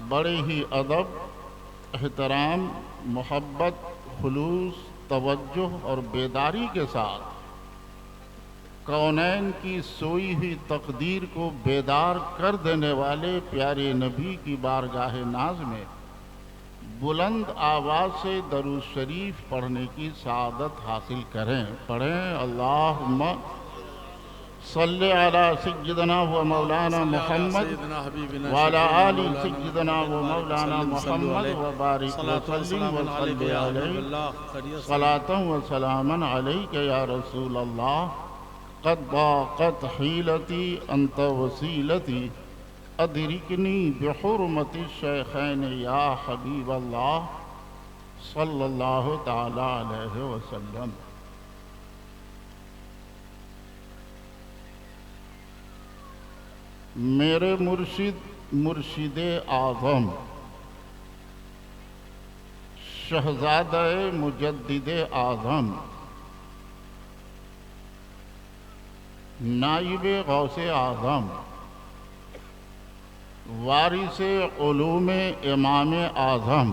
بڑے ہی ادب، احترام، محبت، خلوص، توجہ اور بیداری کے ساتھ کونین کی سوئی ہوئی تقدیر کو بیدار کر دینے والے پیارے نبی کی بارگاہ ناز میں بلند آواز سے درود شریف پڑھنے کی سعادت حاصل کریں۔ پڑھیں اللہم صلی علی سیدنا و مولانا محمد وعلی آل سیدنا و مولانا محمد وبارک وسلم وصلی علیہ صلاة و سلاما علیک یا رسول اللہ قد ضاقت حیلتی انت وسیلتی ادرکنی بحرمت الشیخین یا حبیب اللہ صلی اللہ تعالی علیہ وسلم۔ میرے مرشد اعظم شہزادہ مجدد اعظم نائب غوث اعظم وارث علوم امام اعظم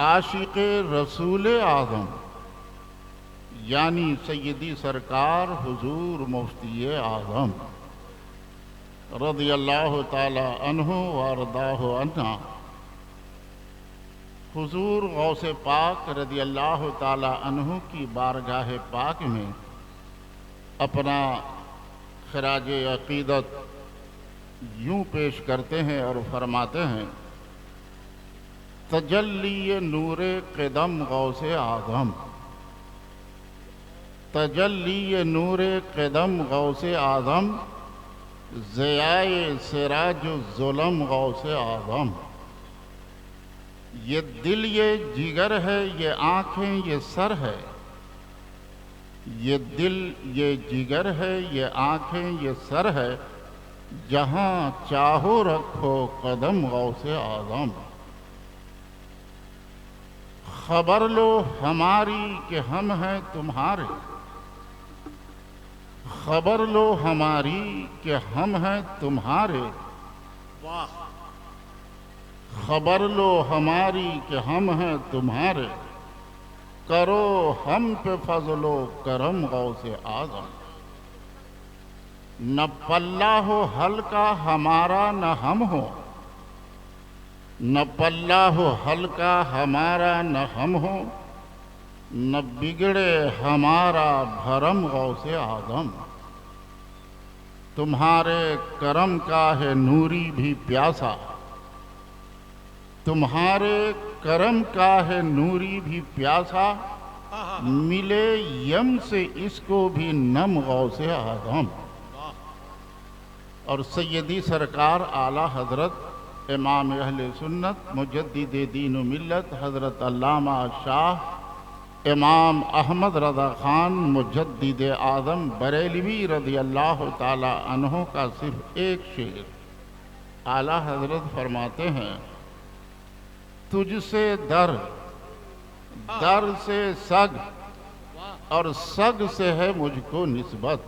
عاشق رسول اعظم یعنی سیدی سرکار حضور مفتی اعظم رضی اللہ تعالی عنہ وارضاہ عنہ، حضور غوث پاک رضی اللہ تعالی عنہ کی بارگاہ پاک میں اپنا خراج عقیدت یوں پیش کرتے ہیں اور فرماتے ہیں: تجلی نور قدم غوث اعظم، تجلی نور قدم غوث اعظم، ضیائے سراج الظلم غوث اعظم۔ یہ دل یہ جگر ہے، یہ آنکھیں یہ سر ہے، یہ دل یہ جگر ہے، یہ آنکھیں یہ سر ہے، جہاں چاہو رکھو قدم غوث اعظم۔ خبر لو ہماری کہ ہم ہیں تمہارے، خبر لو ہماری کہ ہم ہیں تمہارے، خبر لو ہماری کہ ہم ہیں تمہارے، کرو ہم پہ فضل و کرم غوث اعظم۔ نہ پلہ ہو ہلکا ہمارا نہ ہم ہو، نہ پلہ ہو ہلکا ہمارا نہ ہم ہو، نہ بگڑے ہمارا بھرم غوث اعظم۔ تمہارے کرم کا ہے نوری بھی پیاسا، تمہارے کرم کا ہے نوری بھی پیاسا، ملے یم سے اس کو بھی نم غوث اعظم۔ اور سیدی سرکار اعلیٰ حضرت امام اہل سنت مجدد دین و ملت حضرت علامہ شاہ امام احمد رضا خان مجدد اعظم بریلوی رضی اللہ تعالی عنہ کا صرف ایک شعر اعلیٰ حضرت فرماتے ہیں: تجھ سے در، در سے سگ، اور سگ سے ہے مجھ کو نسبت۔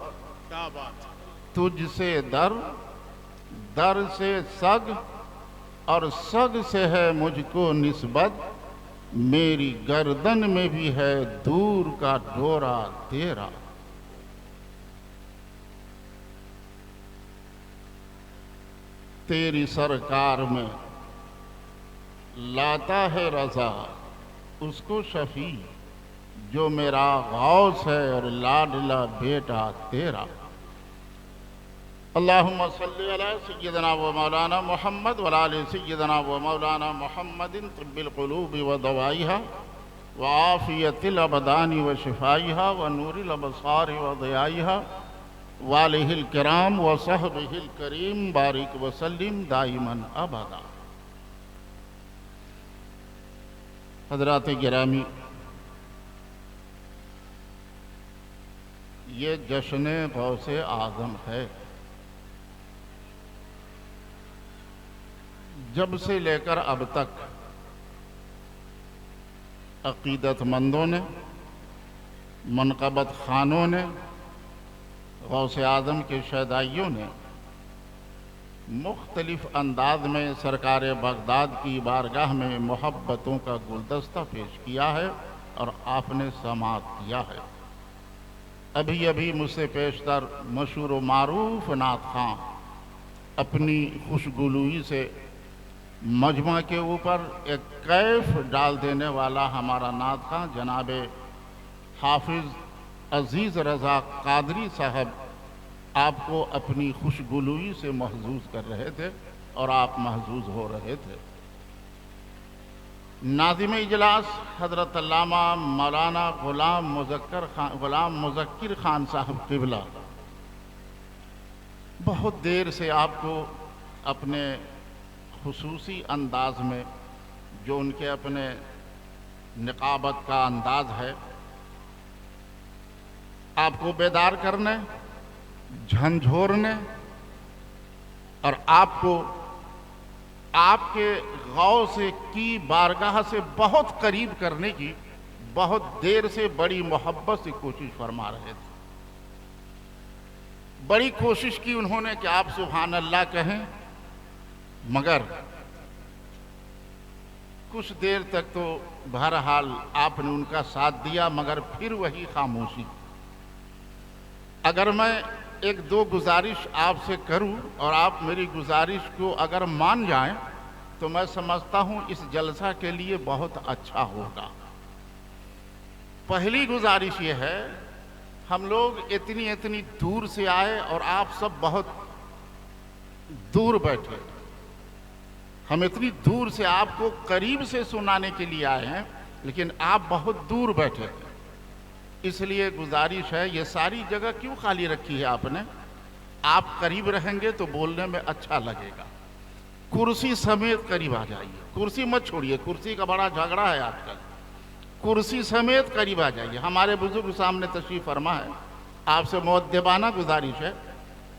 تجھ سے در، در سے سگ، اور سگ سے ہے مجھ کو نسبت، میری گردن میں بھی ہے دور کا ڈورا تیرا۔ تیری سرکار میں لاتا ہے رضا اس کو شفیع، جو میرا غوث ہے اور لاڈلا بیٹا تیرا۔ اللہم صلی علی سیدنا و مولانا محمد وعلی آل سیدنا و مولانا محمد طب القلوب و دوائیہا و عافیت الابدان و شفائیہا و نور الابصار و ضیائیہا والہ الکرام و صحبہ الکریم بارک وسلم دائما ابدا۔ حضرات گرامی، یہ جشن غوث اعظم ہے۔ جب سے لے کر اب تک عقیدت مندوں نے، منقبت خانوں نے، غوث اعظم کے شیدائیوں نے مختلف انداز میں سرکار بغداد کی بارگاہ میں محبتوں کا گلدستہ پیش کیا ہے اور آپ نے سماعت کیا ہے۔ ابھی ابھی مجھ سے پیشتر مشہور و معروف نعت خواں اپنی خوشگلوئی سے مجمع کے اوپر ایک کیف ڈال دینے والا ہمارا نعت خواں جناب حافظ عزیز رضا قادری صاحب آپ کو اپنی خوشگلوئی سے محظوظ کر رہے تھے اور آپ محظوظ ہو رہے تھے۔ ناظم اجلاس حضرت علامہ مولانا غلام مذکر خان صاحب قبلہ بہت دیر سے آپ کو اپنے خصوصی انداز میں، جو ان کے اپنے نقابت کا انداز ہے، آپ کو بیدار کرنے، جھنجھوڑنے اور آپ کو آپ کے غوث کی بارگاہ سے بہت قریب کرنے کی بہت دیر سے بڑی محبت سے کوشش فرما رہے تھے۔ بڑی کوشش کی انہوں نے کہ آپ سبحان اللہ کہیں، مگر کچھ دیر تک تو بہرحال آپ نے ان کا ساتھ دیا، مگر پھر وہی خاموشی۔ اگر میں ایک دو گزارش آپ سے کروں اور آپ میری گزارش کو اگر مان جائیں تو میں سمجھتا ہوں اس جلسہ کے لیے بہت اچھا ہوگا۔ پہلی گزارش یہ ہے، ہم لوگ اتنی دور سے آئے اور آپ سب بہت دور بیٹھے۔ ہم اتنی دور سے آپ کو قریب سے سنانے کے لیے آئے ہیں، لیکن آپ بہت دور بیٹھے تھے۔ اس لیے گزارش ہے، یہ ساری جگہ کیوں خالی رکھی ہے آپ نے؟ آپ قریب رہیں گے تو بولنے میں اچھا لگے گا۔ کرسی سمیت قریب آ جائیے، کرسی مت چھوڑیے، کرسی کا بڑا جھگڑا ہے آج کل۔ کرسی سمیت قریب آ جائیے، ہمارے بزرگ سامنے تشریف فرما ہے، آپ سے مؤدبانہ گزارش ہے،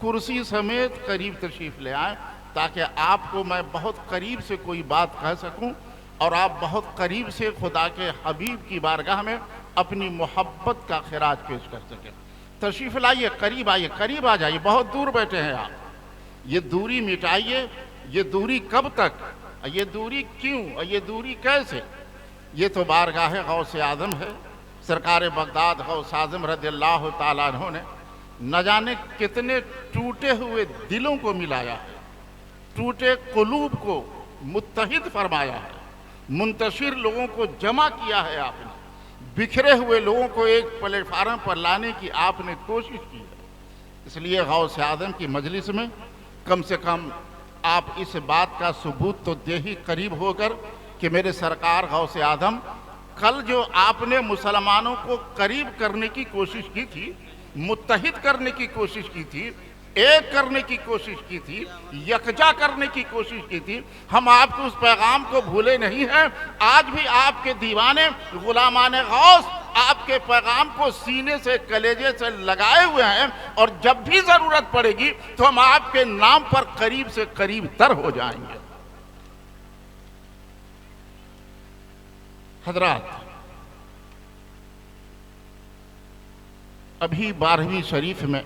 کرسی سمیت قریب تشریف لے آئیں تاکہ آپ کو میں بہت قریب سے کوئی بات کہہ سکوں اور آپ بہت قریب سے خدا کے حبیب کی بارگاہ میں اپنی محبت کا خراج پیش کر سکیں۔ تشریف لائیے، قریب آئیے، قریب آ جائیے، بہت دور بیٹھے ہیں آپ۔ یہ دوری مٹائیے۔ یہ دوری کب تک؟ یہ دوری کیوں؟ یہ دوری کیسے؟ یہ تو بارگاہ غوث اعظم ہے۔ سرکار بغداد غوث اعظم رضی اللہ تعالیٰ عنہ نے نہ جانے کتنے ٹوٹے ہوئے دلوں کو ملایا ہے، ٹوٹے قلوب کو متحد فرمایا ہے، منتشر لوگوں کو جمع کیا ہے آپ نے، بکھرے ہوئے لوگوں کو ایک پلیٹ فارم پر لانے کی آپ نے کوشش کی ہے۔ اس لیے غوث اعظم کی مجلس میں کم سے کم آپ اس بات کا ثبوت تو دے ہی قریب ہو کر کہ میرے سرکار غوث اعظم کل جو آپ نے مسلمانوں کو قریب کرنے کی کوشش کی تھی، متحد کرنے کی کوشش کی تھی، ایک کرنے کی کوشش کی تھی، یکجا کرنے کی کوشش کی تھی، ہم آپ کو اس پیغام کو بھولے نہیں ہیں۔ آج بھی آپ کے دیوانے غلامان غوث آپ کے پیغام کو سینے سے کلیجے سے لگائے ہوئے ہیں، اور جب بھی ضرورت پڑے گی تو ہم آپ کے نام پر قریب سے قریب تر ہو جائیں گے۔ حضرات، ابھی 12ویں شریف میں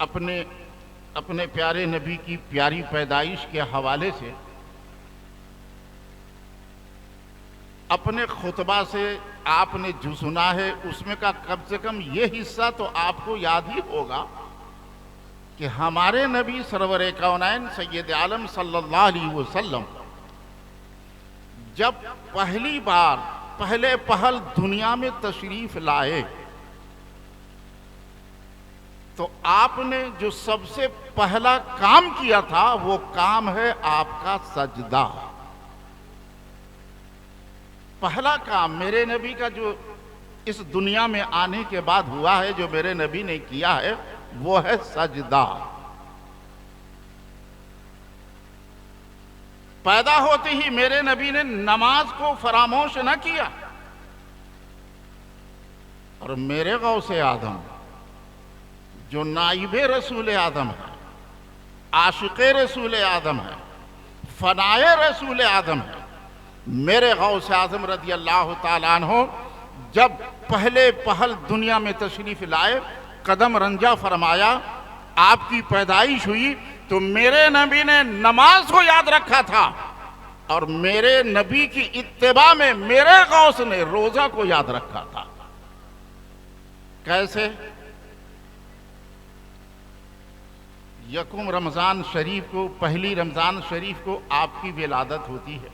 اپنے پیارے نبی کی پیاری پیدائش کے حوالے سے اپنے خطبہ سے آپ نے جو سنا ہے اس میں کا کم سے کم یہ حصہ تو آپ کو یاد ہی ہوگا کہ ہمارے نبی سرور کونین سید عالم صلی اللہ علیہ وسلم جب پہلی بار پہلے پہل دنیا میں تشریف لائے تو آپ نے جو سب سے پہلا کام کیا تھا وہ کام ہے آپ کا سجدہ۔ پہلا کام میرے نبی کا جو اس دنیا میں آنے کے بعد ہوا ہے، جو میرے نبی نے کیا ہے، وہ ہے سجدہ۔ پیدا ہوتے ہی میرے نبی نے نماز کو فراموش نہ کیا، اور میرے غوث اعظم جو نائب رسول اعظم ہے، عاشق رسول اعظم ہے، فنائے رسول اعظم ہے، میرے غوث اعظم رضی اللہ تعالیٰ عنہ جب پہلے پہل دنیا میں تشریف لائے، قدم رنجہ فرمایا، آپ کی پیدائش ہوئی تو میرے نبی نے نماز کو یاد رکھا تھا، اور میرے نبی کی اتباع میں میرے غوث نے روزہ کو یاد رکھا تھا۔ کیسے؟ یکم رمضان شریف کو، پہلی رمضان شریف کو آپ کی ولادت ہوتی ہے۔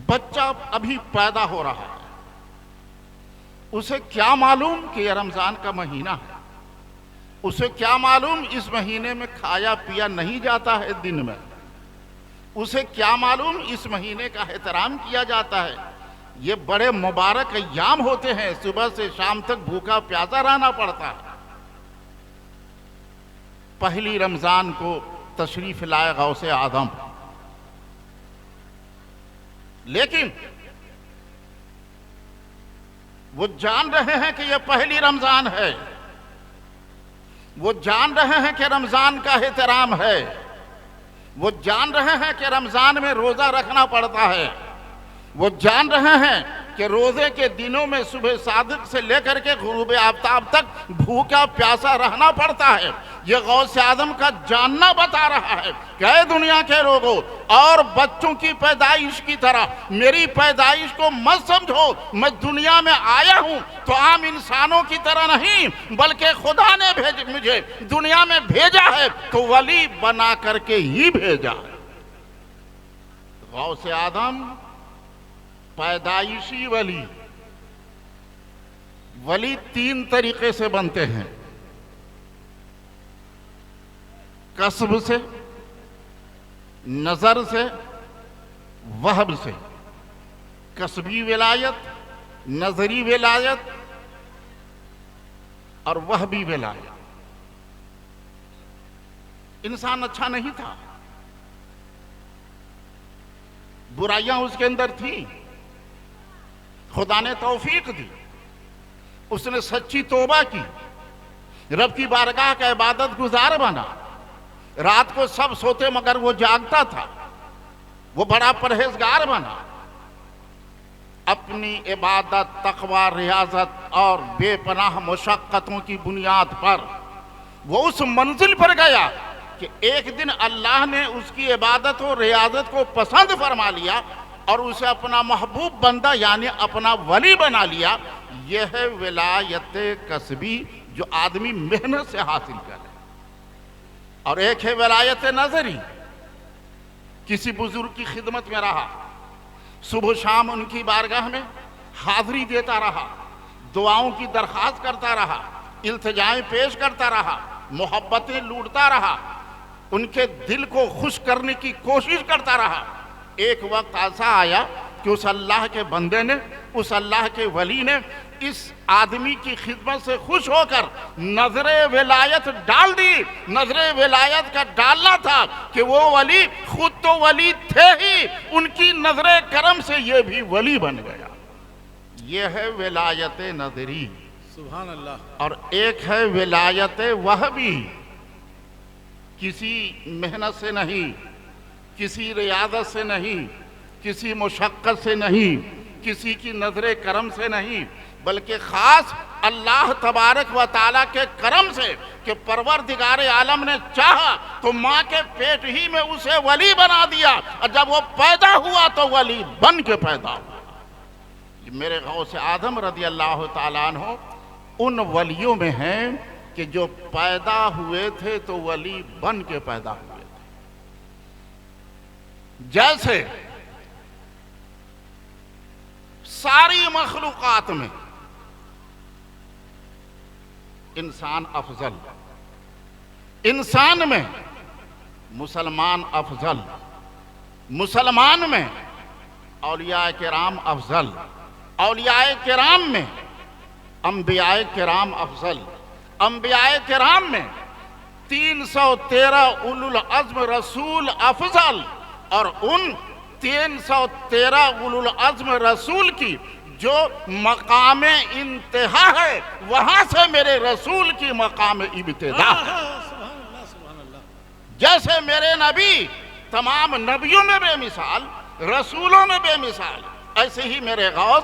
بچہ ابھی پیدا ہو رہا ہے، اسے کیا معلوم کہ یہ رمضان کا مہینہ ہے؟ اسے کیا معلوم اس مہینے میں کھایا پیا نہیں جاتا ہے دن میں؟ اسے کیا معلوم اس مہینے کا احترام کیا جاتا ہے؟ یہ بڑے مبارک ایام ہوتے ہیں، صبح سے شام تک بھوکا پیاسا رہنا پڑتا ہے۔ پہلی رمضان کو تشریف لائے غوث اعظم، لیکن وہ جان رہے ہیں کہ یہ پہلی رمضان ہے، وہ جان رہے ہیں کہ رمضان کا احترام ہے، وہ جان رہے ہیں کہ رمضان میں روزہ رکھنا پڑتا ہے، وہ جان رہے ہیں کہ روزے کے دنوں میں صبح صادق سے لے کر کے غروب آفتاب تک بھوکا پیاسا رہنا پڑتا ہے۔ یہ غوث اعظم کا جاننا بتا رہا ہے کہ اے دنیا کے لوگوں، اور بچوں کی پیدائش کی طرح میری پیدائش کو مت سمجھو۔ میں دنیا میں آیا ہوں تو عام انسانوں کی طرح نہیں، بلکہ خدا نے مجھے دنیا میں بھیجا ہے تو ولی بنا کر کے ہی بھیجا ہے۔ غوث اعظم پیدائشی ولی، ولی تین طریقے سے بنتے ہیں: کسب سے، نظر سے، وہب سے۔ کسبی ولایت، نظری ولایت اور وہبی ولایت۔ انسان اچھا نہیں تھا، برائیاں اس کے اندر تھیں، خدا نے توفیق دی، اس نے سچی توبہ کی، رب کی بارگاہ کا عبادت گزار بنا۔ رات کو سب سوتے مگر وہ جاگتا تھا، وہ بڑا پرہیزگار بنا۔ اپنی عبادت، تقوی، ریاضت اور بے پناہ مشقتوں کی بنیاد پر وہ اس منزل پر گیا کہ ایک دن اللہ نے اس کی عبادت و ریاضت کو پسند فرما لیا اور اسے اپنا محبوب بندہ یعنی اپنا ولی بنا لیا۔ یہ ہے ولایت کسبی جو آدمی محنت سے حاصل کرے، اور ایک ہے ولایت نظری۔ کسی بزرگ کی خدمت میں رہا، صبح شام ان کی بارگاہ میں حاضری دیتا رہا، دعاؤں کی درخواست کرتا رہا، التجائیں پیش کرتا رہا، محبتیں لوٹتا رہا، ان کے دل کو خوش کرنے کی کوشش کرتا رہا۔ ایک وقت ایسا آیا کہ اس اللہ کے بندے نے، اس اللہ کے ولی نے اس آدمی کی خدمت سے خوش ہو کر نظر ولایت ڈال دی۔ نظر ولایت کا ڈالنا تھا کہ وہ ولی خود تو ولی تھے ہی، ان کی نظر کرم سے یہ بھی ولی بن گیا۔ یہ ہے ولایت نظری، سبحان اللہ۔ اور ایک ہے ولایت وہبی۔ کسی محنت سے نہیں، کسی ریاضت سے نہیں، کسی مشقت سے نہیں، کسی کی نظر کرم سے نہیں، بلکہ خاص اللہ تبارک و تعالیٰ کے کرم سے کہ پروردگار عالم نے چاہا تو ماں کے پیٹ ہی میں اسے ولی بنا دیا، اور جب وہ پیدا ہوا تو ولی بن کے پیدا ہوا۔ میرے غوث اعظم رضی اللہ تعالیٰ عنہ ان ولیوں میں ہیں کہ جو پیدا ہوئے تھے تو ولی بن کے پیدا ہوئے تھے۔ جیسے ساری مخلوقات میں انسان افضل، انسان میں مسلمان افضل، مسلمان میں اولیاء کرام افضل، اولیاء کرام میں انبیاء کرام افضل، انبیاء کرام میں 313 اولو العزم رسول افضل، اور ان 313 اولو العزم رسول کی جو مقام انتہا ہے وہاں سے میرے رسول کی مقام ابتدا ہے۔ جیسے میرے نبی تمام نبیوں میں بے مثال، رسولوں میں بے مثال، ایسے ہی میرے غوث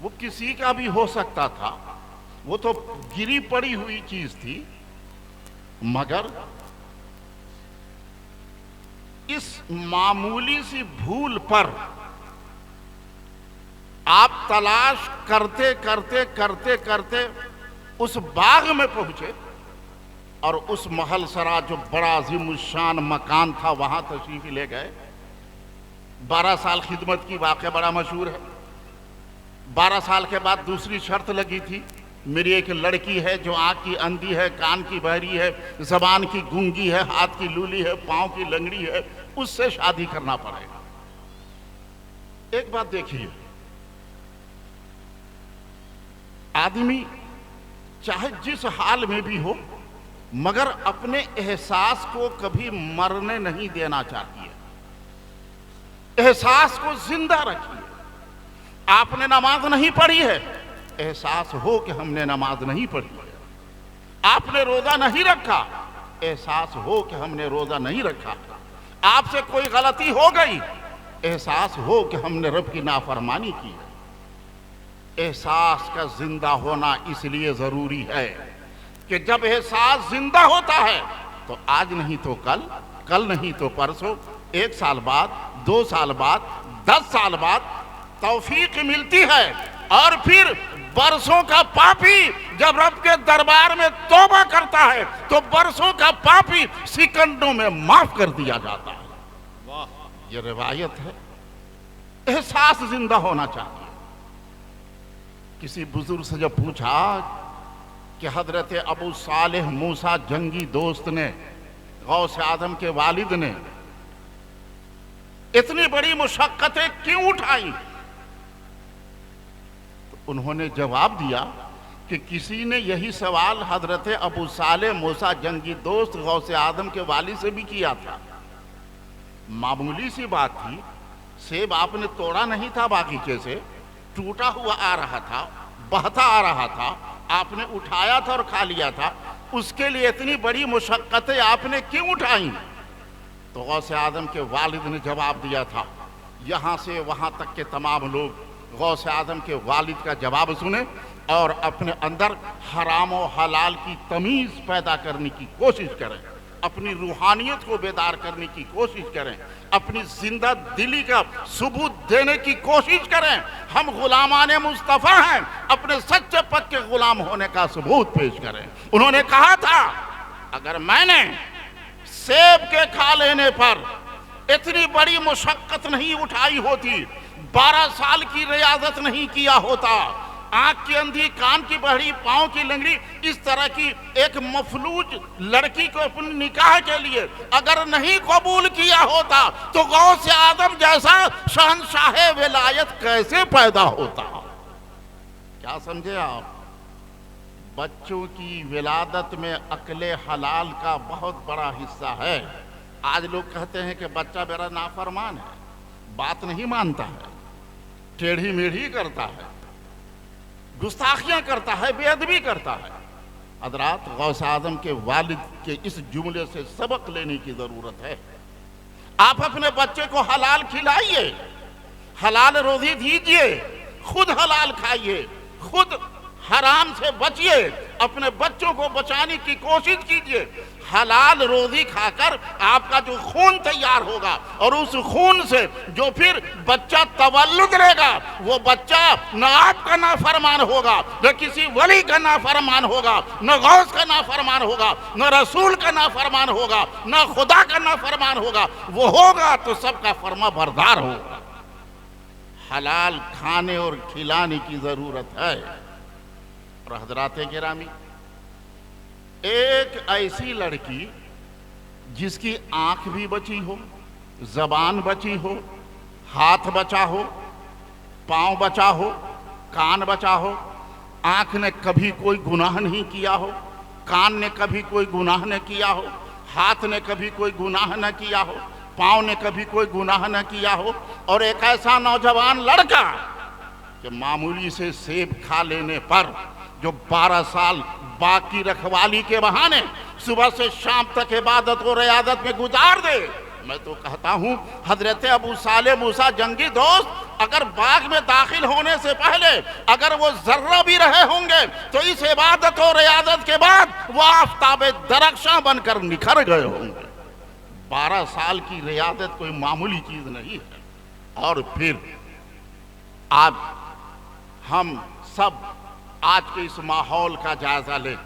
وہ کسی کا بھی ہو سکتا تھا، وہ تو گری پڑی ہوئی چیز تھی، مگر اس معمولی سی بھول پر آپ تلاش کرتے کرتے کرتے کرتے اس باغ میں پہنچے اور اس محل سرا جو بڑا عظیم الشان مکان تھا وہاں تشریف لے گئے۔ 12 سال خدمت کی، واقعہ بڑا مشہور ہے۔ 12 سال کے بعد دوسری شرط لگی تھی، میری ایک لڑکی ہے جو آنکھ کی اندھی ہے، کان کی بہری ہے، زبان کی گونگی ہے، ہاتھ کی لولی ہے، پاؤں کی لنگڑی ہے، اس سے شادی کرنا پڑے گا۔ ایک بات دیکھیے، آدمی چاہے جس حال میں بھی ہو مگر اپنے احساس کو کبھی مرنے نہیں دینا چاہتی ہے، احساس کو زندہ رکھیے۔ آپ نے نماز نہیں پڑھی ہے، احساس ہو کہ ہم نے نماز نہیں پڑھی ہے۔ آپ نے روزہ نہیں رکھا، احساس ہو کہ ہم نے روزہ نہیں رکھا۔ آپ سے کوئی غلطی ہو گئی، احساس ہو کہ ہم نے رب کی نافرمانی کی ہے۔ احساس کا زندہ ہونا اس لیے ضروری ہے کہ جب احساس زندہ ہوتا ہے تو آج نہیں تو کل، کل نہیں تو پرسوں، 1 سال بعد، 2 سال بعد، 10 سال بعد توفیق ملتی ہے، اور پھر برسوں کا پاپی جب رب کے دربار میں توبہ کرتا ہے تو برسوں کا پاپی سیکنڈوں میں معاف کر دیا جاتا ہے۔ یہ روایت ہے۔ احساس زندہ ہونا چاہیے۔ کسی بزرگ سے جب پوچھا کہ حضرت ابو صالح موسیٰ جنگی دوست نے، غوث اعظم کے والد نے اتنی بڑی مشقتیں کیوں اٹھائیں، تو انہوں نے جواب دیا کہ کسی نے یہی سوال حضرت ابو صالح موسیٰ جنگی دوست غوث اعظم کے والد سے بھی کیا تھا۔ معمولی سی بات تھی، سیب آپ نے توڑا نہیں تھا باغیچے سے، ٹوٹا ہوا آ رہا تھا، بہتا آ رہا تھا، آپ نے اٹھایا تھا اور کھا لیا تھا، اس کے لیے اتنی بڑی مشقتیں آپ نے کیوں اٹھائیں؟ تو غوث اعظم کے والد نے جواب دیا تھا۔ یہاں سے وہاں تک کے تمام لوگ غوث اعظم کے والد کا جواب سنیں اور اپنے اندر حرام و حلال کی تمیز پیدا کرنے کی کوشش کریں، اپنی روحانیت کو بیدار کرنے کی کوشش کریں، اپنی زندہ دلی کا ثبوت دینے کی کوشش کریں۔ ہم غلامان مصطفیٰ ہیں، اپنے سچے پکے غلام ہونے کا ثبوت پیش کریں۔ انہوں نے کہا تھا اگر میں نے سیب کے کھا لینے پر اتنی بڑی مشقت نہیں اٹھائی ہوتی، 12 سال کی ریاضت نہیں کیا ہوتا، آنکھ کی اندھی، کان کی بہری، پاؤں کی لنگڑی، اس طرح کی ایک مفلوج لڑکی کو اپنی نکاح کے لیے اگر نہیں قبول کیا ہوتا تو غوث اعظم جیسا شہنشاہ ولایت کیسے پیدا ہوتا؟ کیا سمجھے آپ؟ بچوں کی ولادت میں عقل حلال کا بہت بڑا حصہ ہے۔ آج لوگ کہتے ہیں کہ بچہ میرا نافرمان ہے، بات نہیں مانتا ہے، ٹیڑھی میڑھی کرتا ہے، گستاخیاں کرتا ہے، بے ادبی کرتا ہے۔ حضرات، غوث اعظم کے والد کے اس جملے سے سبق لینے کی ضرورت ہے۔ آپ اپنے بچے کو حلال کھلائیے، حلال روزی دیجئے، خود حلال کھائیے، خود حرام سے بچیے، اپنے بچوں کو بچانے کی کوشش کیجئے۔ حلال روزی کھا کر آپ کا جو خون تیار ہوگا اور اس خون سے جو پھر بچہ تولد لے گا، وہ بچہ نہ آپ کا نافرمان ہوگا، نہ کسی ولی کا نافرمان ہوگا، نہ غوث کا نافرمان ہوگا، نہ رسول کا نافرمان ہوگا، نہ خدا کا نافرمان ہوگا، وہ ہوگا تو سب کا فرما بردار ہوگا۔ حلال کھانے اور کھلانے کی ضرورت ہے۔ اور حضرات گرامی، ایک ایسی لڑکی جس کی آنکھ بھی بچی ہو، زبان بچی ہو، ہاتھ بچا ہو، پاؤں بچا ہو، کان بچا ہو، آنکھ نے کبھی کوئی گناہ نہیں کیا ہو، کان نے کبھی کوئی گناہ نہ کیا ہو، ہاتھ نے کبھی کوئی گناہ نہ کیا ہو، پاؤں نے کبھی کوئی گناہ نہ کیا ہو، اور ایک ایسا نوجوان لڑکا کہ معمولی سے سیب کھا لینے پر جو 12 سال باغ کی رکھوالی کے بہانے صبح سے شام تک عبادت و ریاضت میں گزار دے، میں تو کہتا ہوں حضرت ابو صالح موسیٰ جنگی دوست اگر باغ میں داخل ہونے سے پہلے اگر وہ ذرہ بھی رہے ہوں گے تو اس عبادت و ریاضت کے بعد وہ آفتاب درخشاں بن کر نکھر گئے ہوں گے۔ 12 سال کی ریاضت کوئی معمولی چیز نہیں ہے۔ اور پھر آج ہم سب آج کے اس ماحول کا جائزہ لیں۔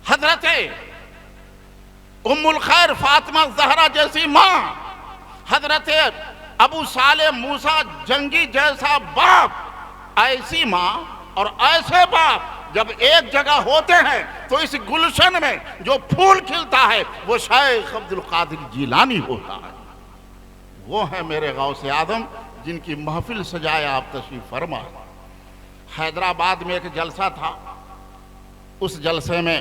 حضرت ام الخیر فاطمہ زہرا جیسی ماں، حضرت ابو صالح موسیٰ جنگی جیسا باپ، ایسی ماں اور ایسے باپ جب ایک جگہ ہوتے ہیں تو اس گلشن میں جو پھول کھلتا ہے وہ شیخ عبد القادر جیلانی ہوتا ہے۔ وہ ہیں میرے غوث اعظم جن کی محفل سجائے آپ تشریف فرما۔ حیدرآباد میں ایک جلسہ تھا، اس جلسے میں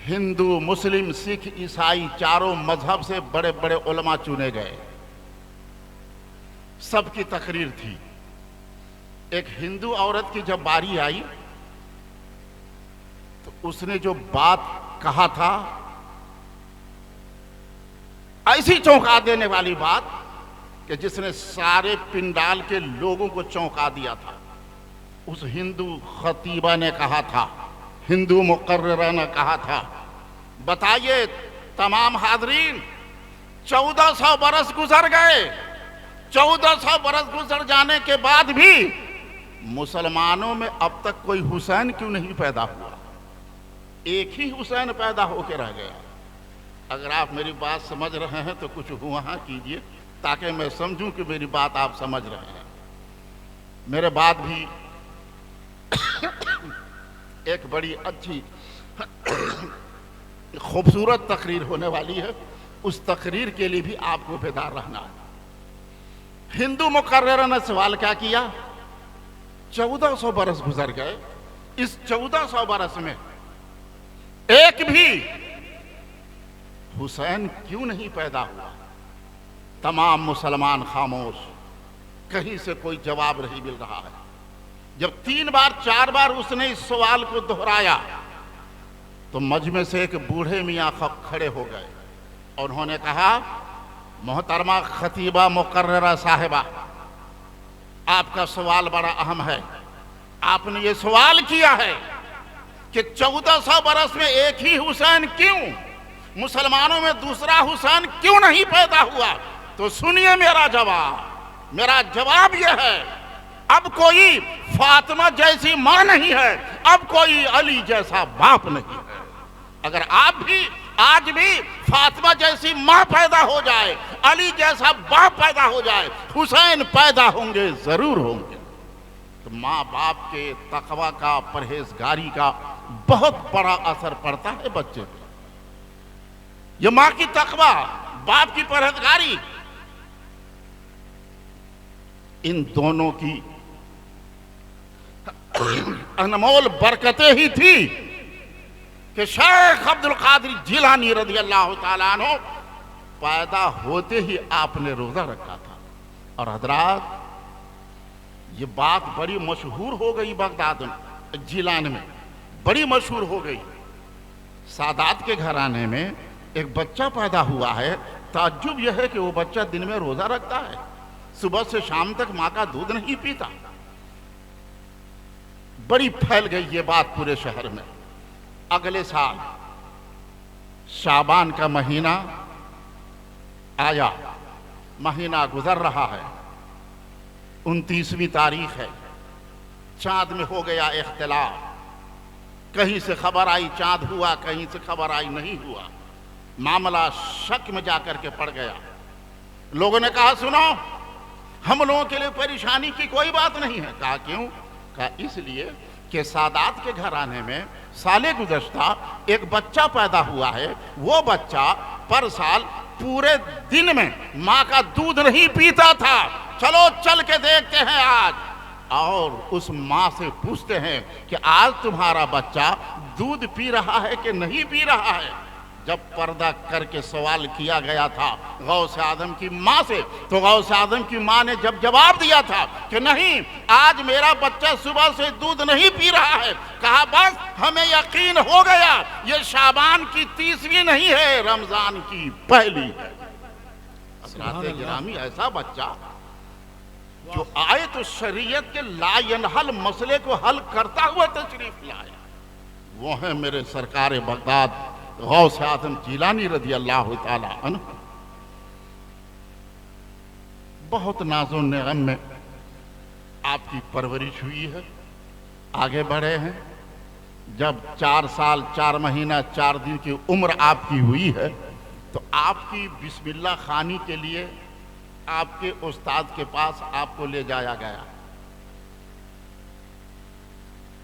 ہندو، مسلم، سکھ، عیسائی چاروں مذہب سے بڑے بڑے علماء چنے گئے، سب کی تقریر تھی۔ ایک ہندو عورت کی جب باری آئی تو اس نے جو بات کہا تھا، ایسی چونکا دینے والی بات کہ جس نے سارے پنڈال کے لوگوں کو چونکا دیا تھا۔ اس ہندو خطیبہ نے کہا تھا، ہندو مقررہ نے کہا تھا، بتائیے تمام حاضرین، 1400 برس گزر گئے، 1400 برس گزر جانے کے بعد بھی مسلمانوں میں اب تک کوئی حسین کیوں نہیں پیدا ہوا؟ ایک ہی حسین پیدا ہو کے رہ گیا۔ اگر آپ میری بات سمجھ رہے ہیں تو کچھ ہاں کیجئے تاکہ میں سمجھوں کہ میری بات آپ سمجھ رہے ہیں۔ میرے بعد بھی ایک بڑی اچھی خوبصورت تقریر ہونے والی ہے، اس تقریر کے لیے بھی آپ کو بیدار رہنا ہے۔ ہندو مقررہ نے سوال کیا کیا؟ 1400 برس گزر گئے، اس 1400 برس میں ایک بھی حسین کیوں نہیں پیدا ہوا؟ تمام مسلمان خاموش، کہیں سے کوئی جواب نہیں مل رہا ہے۔ جب 3 بار 4 بار اس نے اس سوال کو دہرایا تو مجمع سے ایک بوڑھے میاں کھڑے ہو گئے اور انہوں نے کہا، محترمہ خطیبہ مقررہ صاحبہ، آپ کا سوال بڑا اہم ہے۔ آپ نے یہ سوال کیا ہے کہ 1400 برس میں ایک ہی حسین کیوں، مسلمانوں میں دوسرا حسین کیوں نہیں پیدا ہوا؟ تو سنیے میرا جواب یہ ہے، اب کوئی فاطمہ جیسی ماں نہیں ہے، اب کوئی علی جیسا باپ نہیں ہے۔ اگر آپ بھی آج بھی فاطمہ جیسی ماں پیدا ہو جائے، علی جیسا باپ پیدا ہو جائے، حسین پیدا ہوں گے، ضرور ہوں گے۔ تو ماں باپ کے تقوی کا، پرہیزگاری کا بہت بڑا اثر پڑتا ہے بچے پہ۔ یہ ماں کی تقوی، باپ کی پرہیزگاری، ان دونوں کی انمول برکتیں ہی تھی کہ شیخ عبد القادر جیلانی رضی اللہ تعالیٰ عنہ پیدا ہوتے ہی آپ نے روزہ رکھا تھا۔ اور حضرات، یہ بات بڑی مشہور ہو گئی بغداد جیلان میں، بڑی مشہور ہو گئی۔ سادات کے گھرانے میں ایک بچہ پیدا ہوا ہے، تعجب یہ ہے کہ وہ بچہ دن میں روزہ رکھتا ہے، صبح سے شام تک ماں کا دودھ نہیں پیتا۔ بڑی پھیل گئی یہ بات پورے شہر میں۔ اگلے سال شعبان کا مہینہ آیا، مہینہ گزر رہا ہے، 29ویں تاریخ ہے، چاند میں ہو گیا اختلاف، کہیں سے خبر آئی چاند ہوا، کہیں سے خبر آئی نہیں ہوا، معاملہ شک میں جا کر کے پڑ گیا۔ لوگوں نے کہا، سنو، ہم لوگوں کے لیے پریشانی کی کوئی بات نہیں ہے۔ کہا کیوں؟ کہا اس لیے کہ سادات کے گھرانے میں سال گزشتہ ایک بچہ پیدا ہوا ہے، وہ بچہ پر سال پورے دن میں ماں کا دودھ نہیں پیتا تھا، چلو چل کے دیکھتے ہیں آج، اور اس ماں سے پوچھتے ہیں کہ آج تمہارا بچہ دودھ پی رہا ہے کہ نہیں پی رہا ہے۔ جب پردہ کر کے سوال کیا گیا تھا غوث اعظم کی ماں سے، تو غوث اعظم کی ماں نے جب جواب دیا تھا کہ نہیں، آج میرا بچہ صبح سے دودھ نہیں پی رہا ہے، کہا بس ہمیں یقین ہو گیا، یہ شعبان کی 30ویں نہیں ہے، رمضان کی پہلی ہے۔ حضرات گرامی، ایسا بچہ جو آئے تو شریعت کے لا ینحل مسئلے کو حل کرتا ہوا تشریف لائے، وہ ہیں میرے سرکار بغداد غوث اعظم جیلانی رضی اللہ تعالی عنہ۔ بہت ناز و نعم میں آپ کی پرورش ہوئی ہے، آگے بڑھے ہیں۔ جب 4 سال 4 مہینہ 4 دن کی عمر آپ کی ہوئی ہے تو آپ کی بسم اللہ خوانی کے لیے آپ کے استاد کے پاس آپ کو لے جایا گیا۔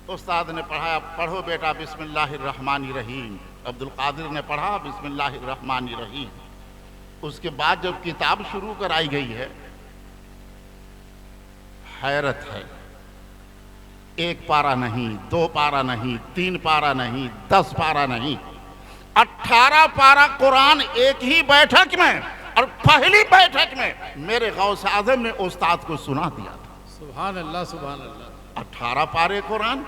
استاد نے پڑھایا، پڑھو بیٹا بسم اللہ الرحمن الرحیم۔ عبد القادر نے پڑھا بسم اللہ الرحمن الرحیم۔ اس کے بعد جب کتاب شروع کرائی گئی ہے، حیرت ہے، 1 پارہ نہیں، 2 پارہ نہیں، 3 پارہ نہیں، 10 پارہ نہیں، 18 پارہ قرآن ایک ہی بیٹھک میں، اور پہلی بیٹھک میں میرے غوث اعظم نے استاد کو سنا دیا تھا۔ سبحان اللہ سبحان اللہ۔ 18 پارے قرآن۔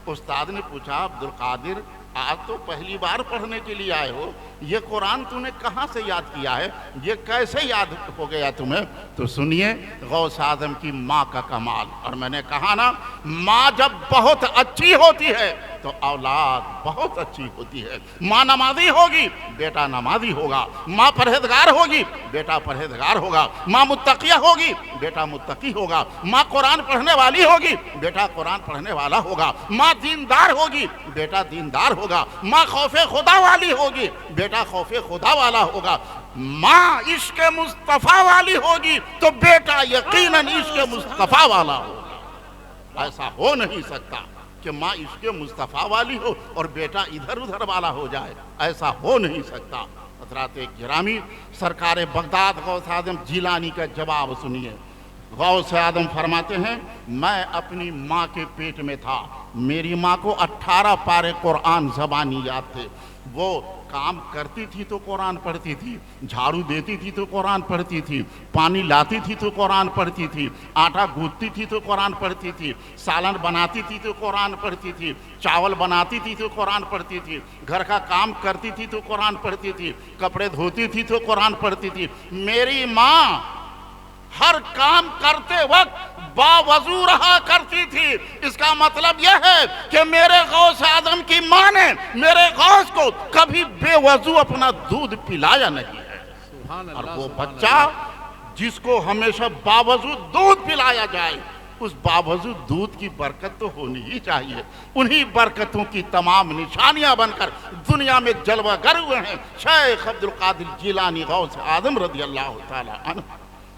استاد نے پوچھا عبد القادر آج تو پہلی بار پڑھنے کے لیے آئے ہو، یہ قرآن تو نے کہاں سے یاد کیا ہے، یہ کیسے یاد ہو گیا تمہیں؟ تو سنیے غوث اعظم کی ماں کا کمال۔ اور میں نے کہا نا، ماں جب بہت اچھی ہوتی ہے تو اولاد بہت اچھی ہوتی ہے۔ ماں نمازی ہوگی، بیٹا نمازی ہوگا۔ ماں پرہیزگار ہوگی، بیٹا پرہیزگار ہوگا۔ ماں متقیہ ہوگی، بیٹا متقی ہوگا۔ ماں قرآن پڑھنے والی ہوگی، بیٹا قرآن پڑھنے والا ہوگا۔ ماں دیندار ہوگی، بیٹا دیندار ہوگا۔ ماں خوف خدا والی ہوگی، بیٹا خوف خدا والا ہوگا۔ ماں عشق مصطفیٰ والی ہوگی تو بیٹا یقیناً عشق مصطفیٰ والا ہوگا۔ ایسا ہو نہیں سکتا کہ ماں عشق مصطفیٰ والی ہو اور بیٹا ادھر ادھر والا ہو جائے، ایسا ہو نہیں سکتا۔ حضرات گرامی، سرکار بغداد غوث اعظم جیلانی کا جواب سنیے۔ غوث اعظم فرماتے ہیں، میں اپنی ماں کے پیٹ میں تھا، میری ماں کو 18 پارے قرآن زبانی یاد تھے۔ وہ کام کرتی تھی تو قرآن پڑھتی تھی، جھاڑو دیتی تھی تو قرآن پڑھتی تھی، پانی لاتی تھی تو قرآن پڑھتی تھی، آٹا گوندتی تھی تو قرآن پڑھتی تھی، سالن بناتی تھی تو قرآن پڑھتی تھی، چاول بناتی تھی تو قرآن پڑھتی تھی، گھر کا کام کرتی تھی تو قرآن پڑھتی تھی، کپڑے دھوتی تھی تو قرآن پڑھتی تھی۔ میری ماں ہر کام کرتے وقت باوضو رہا کرتی تھی۔ اس کا مطلب یہ ہے کہ میرے غوث اعظم کی ماں نے میرے غوث کو کبھی بے وضو اپنا دودھ پلایا نہیں ہے۔ اور وہ بچہ جس کو ہمیشہ باوضو دودھ پلایا جائے، اس باوضو دودھ کی برکت تو ہونی ہی چاہیے۔ انہی برکتوں کی تمام نشانیاں بن کر دنیا میں جلوہ گر ہوئے ہیں شیخ عبد القادر جیلانی غوث اعظم رضی اللہ تعالی عنہ۔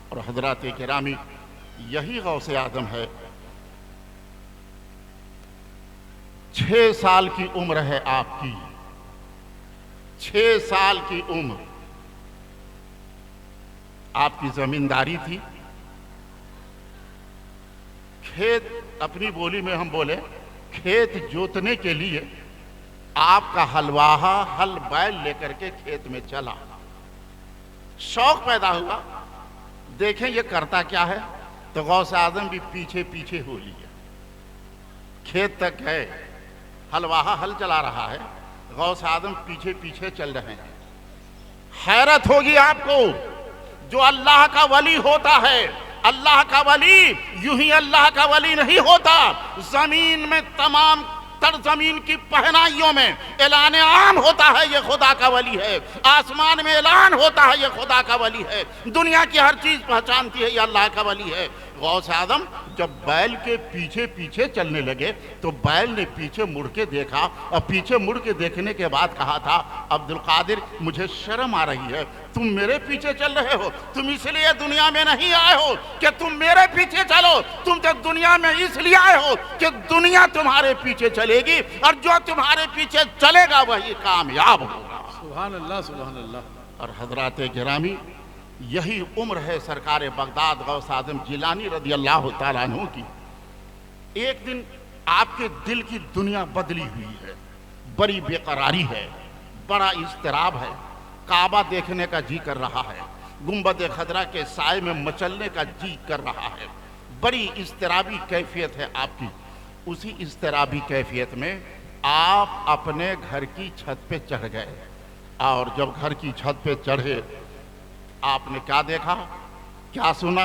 اور حضرات گرامی، یہی غوث اعظم ہے، 6 سال کی عمر ہے آپ کی، 6 سال کی عمر۔ آپ کی زمینداری تھی، کھیت، اپنی بولی میں ہم بولے کھیت جوتنے کے لیے آپ کا حلواہا ہل بیل لے کر کے کھیت میں چلا۔ شوق پیدا ہوا، دیکھیں یہ کرتا کیا ہے، تو غوث اعظم بھی پیچھے پیچھے ہو لیا، کھیت تک گئے، حلواہا ہل چلا رہا ہے، غوث اعظم پیچھے پیچھے چل رہے ہیں۔ حیرت ہوگی آپ کو، جو اللہ کا ولی ہوتا ہے، اللہ کا ولی یوں ہی اللہ کا ولی نہیں ہوتا، زمین میں تمام تر زمین کی پہنائیوں میں اعلان عام ہوتا ہے یہ خدا کا ولی ہے، آسمان میں اعلان ہوتا ہے یہ خدا کا ولی ہے، دنیا کی ہر چیز پہچانتی ہے یہ اللہ کا ولی ہے۔ غوث اعظم جب بیل کے پیچھے پیچھے چلنے لگے تو بیل نے پیچھے مڑ کے دیکھا، اور پیچھے مڑ کے دیکھنے کے بعد کہا تھا، عبد القادر مجھے شرم آ رہی ہے، تم میرے پیچھے چل رہے ہو، تم اس لیے دنیا میں نہیں آئے ہو کہ تم میرے پیچھے چلو، تم تو دنیا میں اس لیے آئے ہو کہ دنیا تمہارے پیچھے چلے گی، اور جو تمہارے پیچھے چلے گا وہی کامیاب ہوگا۔ سبحان اللہ سبحان اللہ۔ اور حضرات گرامی، یہی عمر ہے سرکار بغداد غوث اعظم جیلانی رضی اللہ تعالیٰ عنہ کی۔ ایک دن آپ کے دل کی دنیا بدلی ہوئی ہے، بڑی بے قراری ہے، بڑا اضطراب ہے، کعبہ دیکھنے کا جی کر رہا ہے، گنبد خضرا کے سائے میں مچلنے کا جی کر رہا ہے، بڑی اضطرابی کیفیت ہے آپ کی۔ اسی اضطرابی کیفیت میں آپ اپنے گھر کی چھت پہ چڑھ گئے، اور جب گھر کی چھت پہ چڑھے آپ نے کیا دیکھا، کیا سنا؟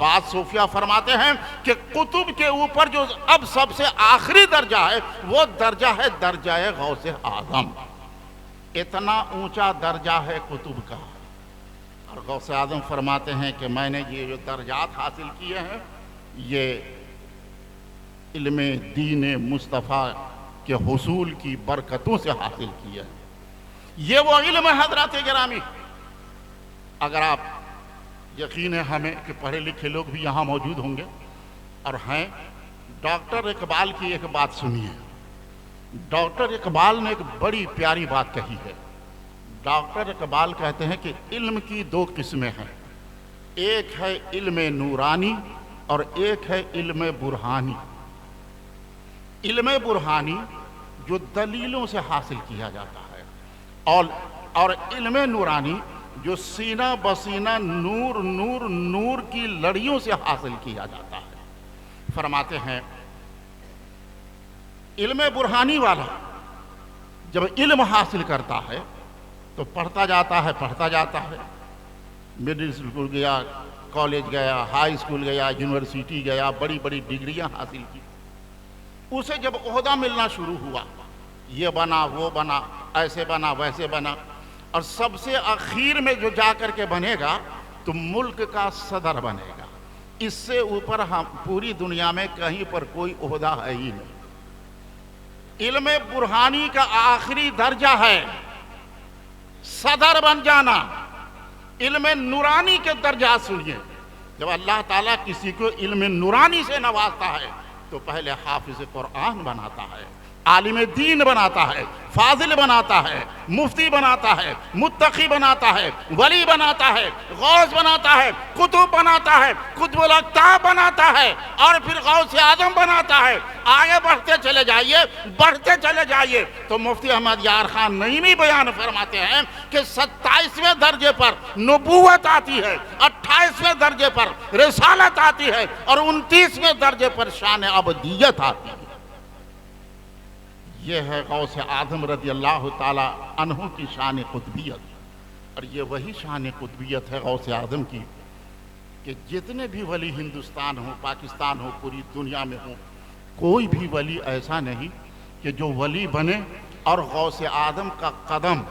بعض صوفیہ فرماتے ہیں کہ قطب کے اوپر جو اب سب سے آخری درجہ ہے وہ درجہ ہے درجہ غوث اعظم. اتنا اونچا درجہ ہے قطب کا. اور غوث اعظم فرماتے ہیں کہ میں نے یہ جو درجات حاصل کیے ہیں یہ علم دین مصطفیٰ کے حصول کی برکتوں سے حاصل کیے ہیں. یہ وہ علم ہے حضرات گرامی. اگر آپ یقین ہے ہمیں کہ پڑھے لکھے لوگ بھی یہاں موجود ہوں گے اور ہیں. ڈاکٹر اقبال کی ایک بات سنیے. ڈاکٹر اقبال نے ایک بڑی پیاری بات کہی ہے. ڈاکٹر اقبال کہتے ہیں کہ علم کی دو قسمیں ہیں. ایک ہے علم نورانی اور ایک ہے علم برہانی. علم برہانی جو دلیلوں سے حاصل کیا جاتا ہے اور علم نورانی جو سینہ بسینہ نور نور نور کی لڑیوں سے حاصل کیا جاتا ہے. فرماتے ہیں علم برہانی والا جب علم حاصل کرتا ہے تو پڑھتا جاتا ہے. مڈل اسکول گیا, کالج گیا, ہائی اسکول گیا, یونیورسٹی گیا, بڑی بڑی ڈگریاں حاصل کی. اسے جب عہدہ ملنا شروع ہوا, یہ بنا وہ بنا, ایسے بنا ویسے بنا, اور سب سے اخیر میں جو جا کر کے بنے گا تو ملک کا صدر بنے گا. اس سے اوپر ہم پوری دنیا میں کہیں پر کوئی عہدہ ہے ہی نہیں. علم برہانی کا آخری درجہ ہے صدر بن جانا. علم نورانی کے درجات سنیے. جب اللہ تعالیٰ کسی کو علم نورانی سے نوازتا ہے تو پہلے حافظ قرآن بناتا ہے, عالم دین بناتا ہے, فاضل بناتا ہے, مفتی بناتا ہے, متقی بناتا ہے, ولی بناتا ہے, غوث بناتا ہے, قطب بناتا ہے, قطب الاقطاب بناتا ہے, اور پھر غوث اعظم بناتا ہے. آگے بڑھتے چلے جائیے تو مفتی احمد یار خان نعیمی بیان فرماتے ہیں کہ 27ویں درجے پر نبوت آتی ہے, 28ویں درجے پر رسالت آتی ہے, اور 29ویں درجے پر شان عبدیت آتی ہے. یہ ہے غوث اعظم رضی اللہ تعالی عنہ کی شان قطبیت. اور یہ وہی شان قطبیت ہے غوث اعظم کی کہ جتنے بھی ولی ہندوستان ہو, پاکستان ہو, پوری دنیا میں ہو, کوئی بھی ولی ایسا نہیں کہ جو ولی بنے اور غوث اعظم کا قدم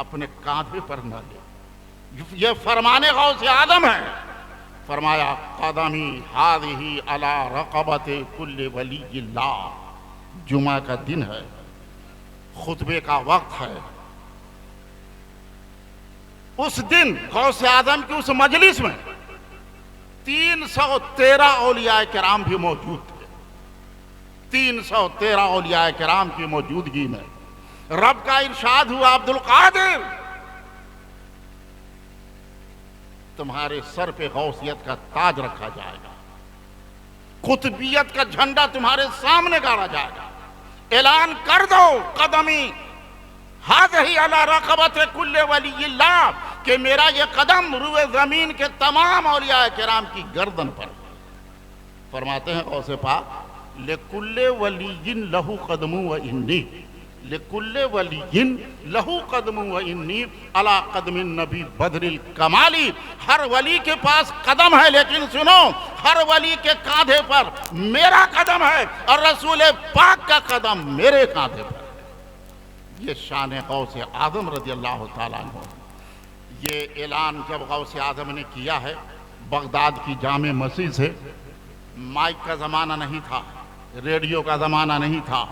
اپنے کاندھے پر نہ لے. یہ فرمان غوث اعظم ہے. فرمایا قدمی ہذہ علی رقبۃ کل ولی اللہ. جمعہ کا دن ہے, خطبے کا وقت ہے. اس دن غوث اعظم کی اس مجلس میں 313 اولیاء کرام بھی موجود تھے. 313 اولیاء کرام کی موجودگی میں رب کا ارشاد ہوا, عبد القادر تمہارے سر پہ غوثیت کا تاج رکھا جائے گا, قطبیت کا جھنڈا تمہارے سامنے گاڑا جائے گا. اعلان کر دو قدمی ہذہ علی رقبۃ کل ولی اللہ کہ میرا یہ قدم روئے زمین کے تمام اولیاء کرام کی گردن پر. فرماتے ہیں غوث پاک لکل ولی لہ قدم و انی, لکل ولی لہ قدم و انی علی قدم النبی بدر الکمالی. ہر ولی کے پاس قدم ہے, لیکن سنو, ہر ولی کے کاندھے پر میرا قدم ہے اور رسول پاک کا قدم میرے کاندھے پر. یہ شان غوث اعظم رضی اللہ تعالیٰ عنہ. یہ اعلان جب غوث اعظم نے کیا ہے بغداد کی جامع مسجد سے, مائک کا زمانہ نہیں تھا, ریڈیو کا زمانہ نہیں تھا,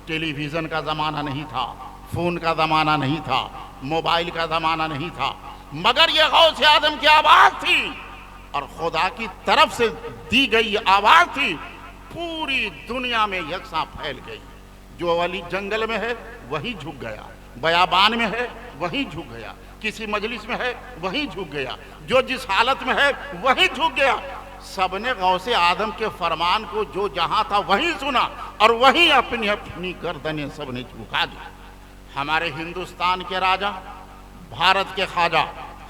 ٹیلی ویژن کا زمانہ نہیں تھا, فون کا زمانہ نہیں تھا, موبائل کا زمانہ نہیں تھا, مگر یہ غوث اعظم کی آواز تھی اور خدا کی طرف سے دی گئی آواز تھی, پوری دنیا میں یکساں پھیل گئی. جو ولی جنگل میں ہے وہی جھک گیا, بیابان میں ہے وہی جھک گیا, کسی مجلس میں ہے وہی جھک گیا, جو جس حالت میں ہے وہی جھک گیا. سب نے غوث اعظم کے فرمان کو جو جہاں تھا وہی سنا اور وہی اپنی اپنی گردنیں سب نے جھکا دی. ہمارے ہندوستان کے راجہ, بھارت کے خواجہ,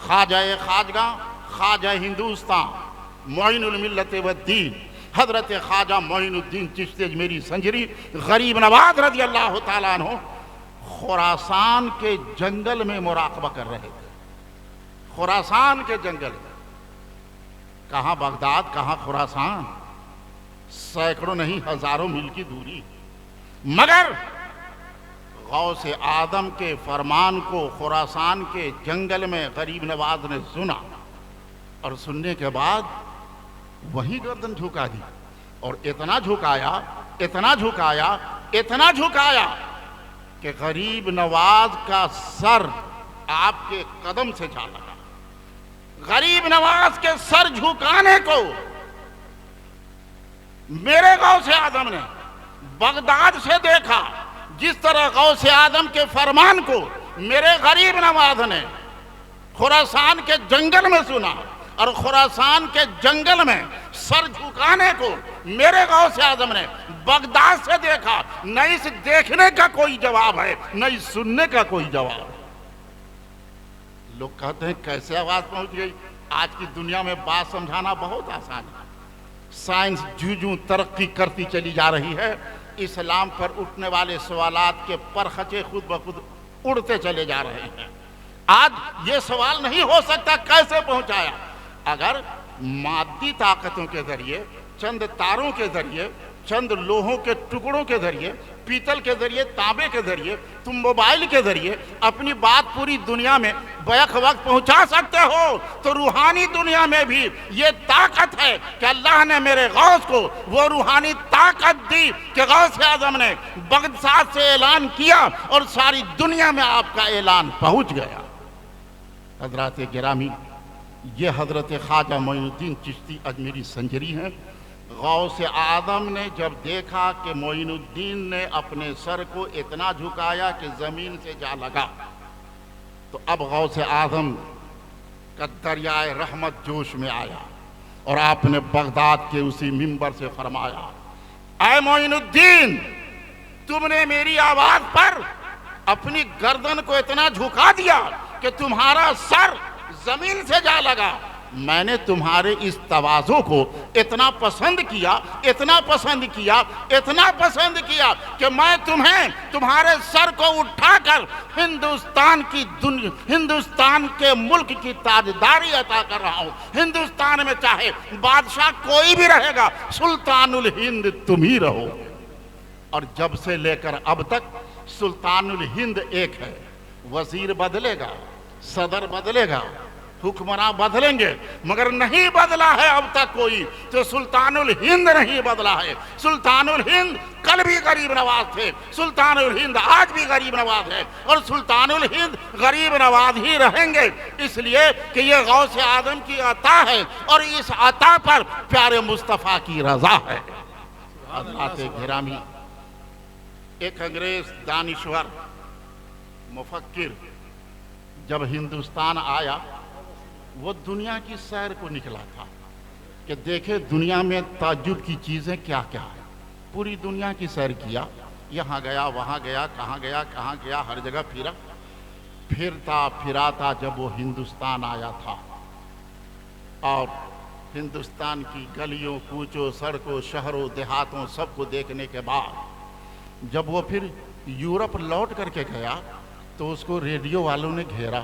خواجہ خواجگاں, خواجہ ہندوستان, معین الملت والدین حضرت خواجہ معین الدین چشتی اجمیری سنجری غریب نواز رضی اللہ تعالیٰ عنہ خراسان کے جنگل میں مراقبہ کر رہے تھے. خراسان کے جنگل میں کہاں بغداد، کہاں خراسان، سینکڑوں نہیں ہزاروں میل کی دوری، مگر غوث آدم کے فرمان کو خراسان کے جنگل میں غریب نواز نے سنا، اور سننے کے بعد وہی گردن جھکا دی، اور اتنا جھکایا، اتنا جھکایا، اتنا جھکایا کہ غریب نواز کا سر آپ کے قدم سے جا لگا۔ غریب نواز کے سر جھکانے کو میرے غوث آدم نے بغداد سے دیکھا، جس طرح غوث آدم کے فرمان کو میرے غریب نواز نے خراسان کے جنگل میں سنا، اور خراسان کے جنگل میں سر جھکانے کو میرے غوث آدم نے بغداد سے دیکھا۔ نہ اس دیکھنے کا کوئی جواب ہے، نہ اس سننے کا کوئی جواب ہے۔ لوگ کہتے ہیں کیسے آواز پہنچ گئی؟ آج کی دنیا میں بات سمجھانا بہت آسان ہے۔ سائنس جوں ترقی کرتی چلی جا رہی ہے، اسلام پر اٹھنے والے سوالات کے پرخچے خود بخود اڑتے چلے جا رہے ہیں۔ آج یہ سوال نہیں ہو سکتا کیسے پہنچایا؟ اگر مادی طاقتوں کے ذریعے، چند تاروں کے ذریعے، چند لوہوں کے ٹکڑوں کے ذریعے، پیتل کے ذریعے، تانبے کے ذریعے، تم موبائل کے ذریعے اپنی بات پوری دنیا میں بیک وقت پہنچا سکتے ہو، تو روحانی دنیا میں بھی یہ طاقت ہے کہ اللہ نے میرے غوث کو وہ روحانی طاقت دی کہ غوث اعظم نے بغداد سے اعلان کیا اور ساری دنیا میں آپ کا اعلان پہنچ گیا۔ حضرات گرامی، یہ حضرت خواجہ معین الدین چشتی اجمیری سنجری ہیں۔ غوث آدم نے جب دیکھا کہ معین الدین نے اپنے سر کو اتنا جھکایا کہ زمین سے جا لگا، تو اب غوث آدم کا دریائے رحمت جوش میں آیا، اور آپ نے بغداد کے اسی منبر سے فرمایا، اے معین الدین، تم نے میری آواز پر اپنی گردن کو اتنا جھکا دیا کہ تمہارا سر زمین سے جا لگا۔ میں نے تمہارے اس تواضع کو اتنا پسند کیا، اتنا پسند کیا، اتنا پسند کیا کہ میں تمہیں تمہارے سر کو اٹھا کر ہندوستان کے ملک کی تاجداری عطا کر رہا ہوں۔ ہندوستان میں چاہے بادشاہ کوئی بھی رہے گا، سلطان الہند تم ہی رہو۔ اور جب سے لے کر اب تک سلطان الہند ایک ہے۔ وزیر بدلے گا، صدر بدلے گا، حکمراں بدلیں گے، مگر نہیں بدلا ہے اب تک کوئی، تو سلطان الہند نہیں بدلا ہے۔ سلطان الہند کل بھی غریب نواز تھے، سلطان الہند آج بھی غریب نواز ہے، اور سلطان الہند غریب نواز ہی رہیں گے، اس لیے کہ یہ غوث آدم کی عطا ہے، اور اس عطا پر پیارے مصطفیٰ کی رضا ہے۔ حضرات گرامی، ایک انگریز دانشور مفکر جب ہندوستان آیا، وہ دنیا کی سیر کو نکلا تھا کہ دیکھے دنیا میں تعجب کی چیزیں کیا کیا ہیں۔ پوری دنیا کی سیر کیا، یہاں گیا، وہاں گیا، کہاں گیا، ہر جگہ پھرا۔ پھرتا پھراتا جب وہ ہندوستان آیا تھا، اور ہندوستان کی گلیوں، کوچوں، سڑکوں، شہروں، دیہاتوں سب کو دیکھنے کے بعد جب وہ پھر یورپ لوٹ کر کے گیا، تو اس کو ریڈیو والوں نے گھیرا،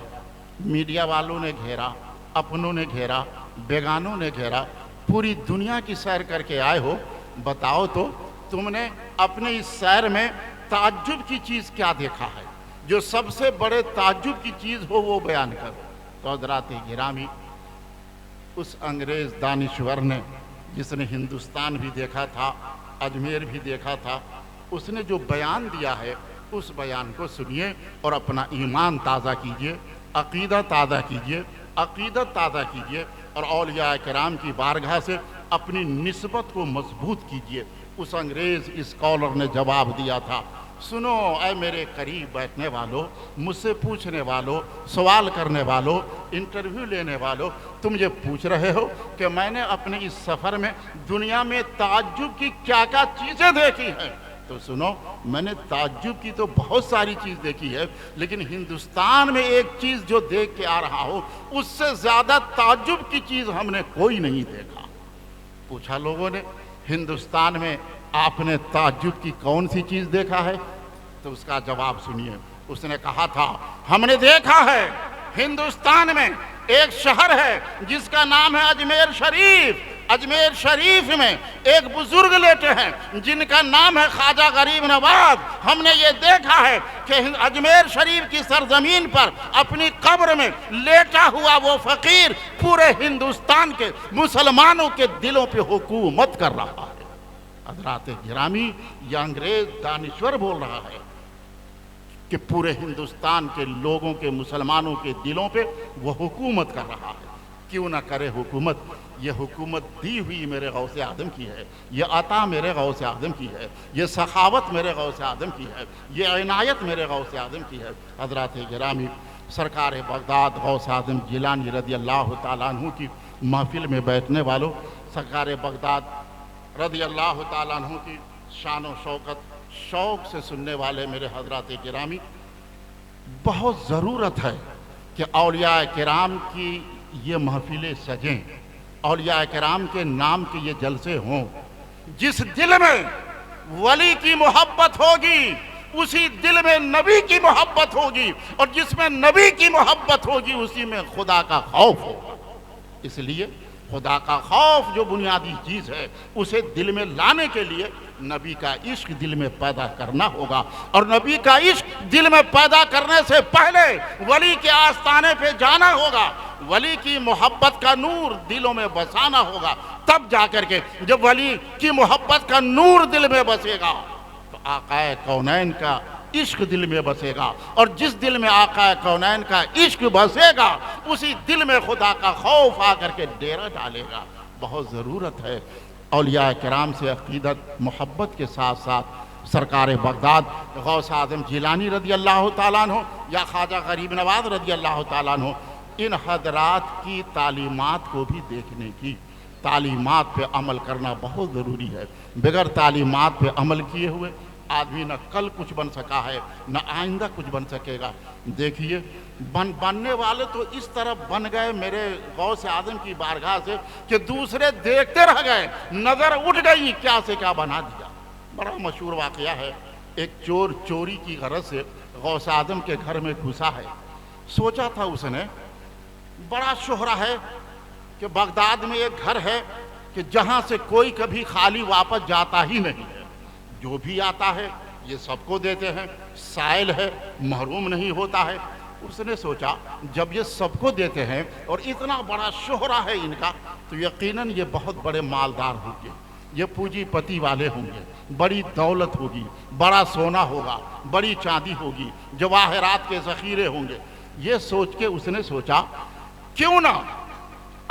میڈیا والوں نے گھیرا، اپنوں نے گھیرا، بیگانوں نے گھیرا۔ پوری دنیا کی سیر کر کے آئے ہو، بتاؤ تو تم نے اپنے اس سیر میں تعجب کی چیز کیا دیکھا ہے؟ جو سب سے بڑے تعجب کی چیز ہو وہ بیان کرو۔ تو حضرات گرامی، اس انگریز دانشور نے، جس نے ہندوستان بھی دیکھا تھا، اجمیر بھی دیکھا تھا، اس نے جو بیان دیا ہے، اس بیان کو سنیے اور اپنا ایمان تازہ کیجئے، عقیدہ تازہ کیجئے، عقیدت تازہ کیجئے، اور اولیاء کرام کی بارگاہ سے اپنی نسبت کو مضبوط کیجئے۔ اس انگریز اسکالر نے جواب دیا تھا، سنو اے میرے قریب بیٹھنے والوں، مجھ سے پوچھنے والوں، سوال کرنے والوں، انٹرویو لینے والوں، تم یہ پوچھ رہے ہو کہ میں نے اپنے اس سفر میں دنیا میں تعجب کی کیا کیا چیزیں دیکھی ہیں۔ تو سنو، میں نے تعجب کی تو بہت ساری چیز دیکھی ہے، لیکن ہندوستان میں ایک چیز جو دیکھ کے آ رہا ہو، اس سے زیادہ تعجب کی چیز ہم نے کوئی نہیں دیکھا۔ پوچھا لوگوں نے، ہندوستان میں آپ نے تعجب کی کون سی چیز دیکھا ہے؟ تو اس کا جواب سنیے۔ اس نے کہا تھا، ہم نے دیکھا ہے ہندوستان میں ایک شہر ہے جس کا نام ہے اجمیر شریف۔ اجمیر شریف میں ایک بزرگ لیٹے ہیں جن کا نام ہے خواجہ غریب نواز۔ ہم نے یہ دیکھا ہے کہ اجمیر شریف کی سرزمین پر اپنی قبر میں لیٹا ہوا وہ فقیر پورے ہندوستان کے مسلمانوں کے دلوں پہ حکومت کر رہا ہے۔ حضرات گرامی، یہ انگریز دانشور بول رہا ہے کہ پورے ہندوستان کے لوگوں کے، مسلمانوں کے دلوں پہ وہ حکومت کر رہا ہے۔ کیوں نہ کرے حکومت؟ یہ حکومت دی ہوئی میرے غوث اعظم کی ہے، یہ عطا میرے غوث اعظم کی ہے، یہ سخاوت میرے غوث اعظم کی ہے، یہ عنایت میرے غوث اعظم کی ہے۔ حضرات گرامی، سرکار بغداد غوث اعظم جیلانی رضی اللہ تعالیٰ عنہ کی محفل میں بیٹھنے والوں، سرکار بغداد رضی اللہ تعالیٰ عنہ کی شان و شوکت شوق سے سننے والے میرے حضرات گرامی، بہت ضرورت ہے کہ اولیاء کرام کی یہ محفلیں سجیں، اولیاء کرام کے نام کے یہ جلسے ہوں۔ جس دل میں ولی کی محبت ہوگی اسی دل میں نبی کی محبت ہوگی، اور جس میں نبی کی محبت ہوگی اسی میں خدا کا خوف ہوگا۔ اس لیے خدا کا خوف جو بنیادی چیز ہے اسے دل میں لانے کے لیے نبی کا عشق دل میں پیدا کرنا ہوگا، اور نبی کا عشق دل میں پیدا کرنے سے پہلے ولی کے آستانے پہ جانا ہوگا، ولی کی محبت کا نور دلوں میں بسانا ہوگا، تب جا کر کے جب ولی کی محبت کا نور دل میں بسے گا تو آقا کونین کا عشق دل میں بسے گا، اور جس دل میں آقا کونین کا عشق بسے گا اسی دل میں خدا کا خوف آ کر کے ڈیرا ڈالے گا۔ بہت ضرورت ہے اولیاء کرام سے عقیدت محبت کے ساتھ ساتھ سرکار بغداد غوث اعظم جیلانی رضی اللہ تعالیٰ عنہ یا خواجہ غریب نواز رضی اللہ تعالیٰ عنہ، ان حضرات کی تعلیمات کو بھی دیکھنے کی، تعلیمات پہ عمل کرنا بہت ضروری ہے۔ بغیر تعلیمات پہ عمل کیے ہوئے آدمی نہ کل کچھ بن سکا ہے نہ آئندہ کچھ بن سکے گا۔ دیکھیے بننے والے تو اس طرح بن گئے میرے غوث اعظم کی بارگاہ سے کہ دوسرے دیکھتے رہ گئے، نظر اٹھ گئی کیا سے کیا بنا دیا۔ بڑا مشہور واقعہ ہے، ایک چور چوری کی غرض سے غوث اعظم کے گھر میں گھسا ہے۔ سوچا تھا اس نے بڑا شہرہ ہے کہ بغداد میں ایک گھر ہے کہ جہاں سے کوئی کبھی خالی واپس جاتا ہی نہیں ہے، جو بھی آتا ہے یہ سب کو دیتے ہیں، سائل ہے، محروم نہیں ہوتا ہے۔ اس نے سوچا جب یہ سب کو دیتے ہیں اور اتنا بڑا شہرہ ہے ان کا تو یقیناً یہ بہت بڑے مالدار ہوں گے، یہ پونجی پتی والے ہوں گے، بڑی دولت ہوگی، بڑا سونا ہوگا، بڑی چاندی ہوگی، جواہرات کے ذخیرے ہوں گے۔ یہ سوچ کے اس نے سوچا کیوں نہ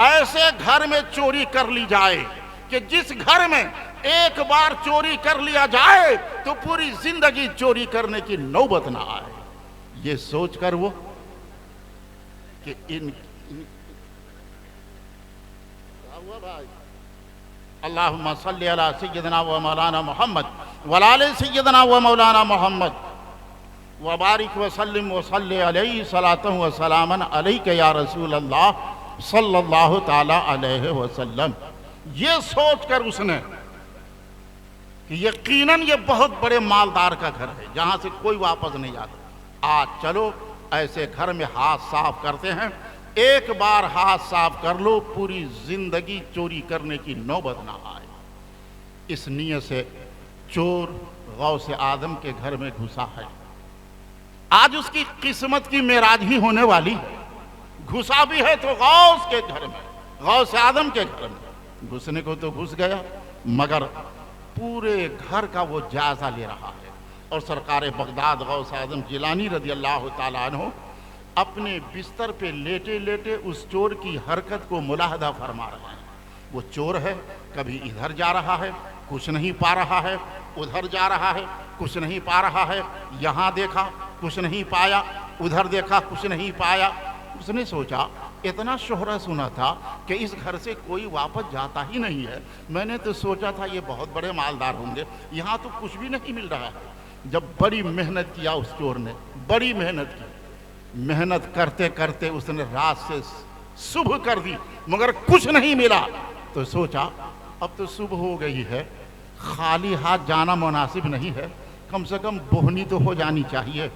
ایسے گھر میں چوری کر لی جائے کہ جس گھر میں ایک بار چوری کر لیا جائے تو پوری زندگی چوری کرنے کی نوبت نہ آئے۔ یہ سوچ کر وہ کہ اللہم صلی علی سیدنا و مولانا محمد وعلی آل سیدنا و مولانا محمد وبارک وسلم وصلی علیہ صلاۃ و سلاما علیک یا رسول اللہ صلی اللہ تعالی علیہ وسلم۔ یہ سوچ کر اس نے کہ یقیناً یہ بہت بڑے مالدار کا گھر ہے جہاں سے کوئی واپس نہیں جاتا، آج چلو ایسے گھر میں ہاتھ صاف کرتے ہیں، ایک بار ہاتھ صاف کر لو پوری زندگی چوری کرنے کی نوبت نہ آئے۔ اس نیت سے چور غوث اعظم کے گھر میں گھسا ہے۔ آج اس کی قسمت کی معراج ہی ہونے والی ہے۔ گھسا بھی ہے تو غوث کے گھر میں، غوث اعظم کے گھر میں۔ گھسنے کو تو گھس گیا مگر پورے گھر کا وہ جائزہ لے رہا ہے، اور سرکار بغداد غوث اعظم جیلانی رضی اللہ تعالیٰ عنہ اپنے بستر پہ لیٹے لیٹے اس چور کی حرکت کو ملاحظہ فرما رہے ہیں۔ وہ چور ہے، کبھی ادھر جا رہا ہے کچھ نہیں پا رہا ہے، ادھر جا رہا ہے کچھ نہیں پا رہا ہے، یہاں دیکھا کچھ نہیں پایا، ادھر دیکھا کچھ نہیں پایا۔ اس نے سوچا اتنا شہرہ سنا تھا کہ اس گھر سے کوئی واپس جاتا ہی نہیں ہے، میں نے تو سوچا تھا یہ بہت بڑے مالدار ہوں گے، یہاں تو کچھ بھی نہیں مل رہا ہے۔ جب بڑی محنت کیا اس چور نے، بڑی محنت کی، محنت کرتے کرتے اس نے رات سے صبح کر دی مگر کچھ نہیں ملا، تو سوچا اب تو صبح ہو گئی ہے، خالی ہاتھ جانا مناسب نہیں ہے، کم سے کم بہنی تو ہو جانی چاہیے۔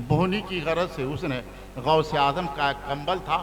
بہنی کی غرض سے اس نے غوث اعظم کا ایک کمبل تھا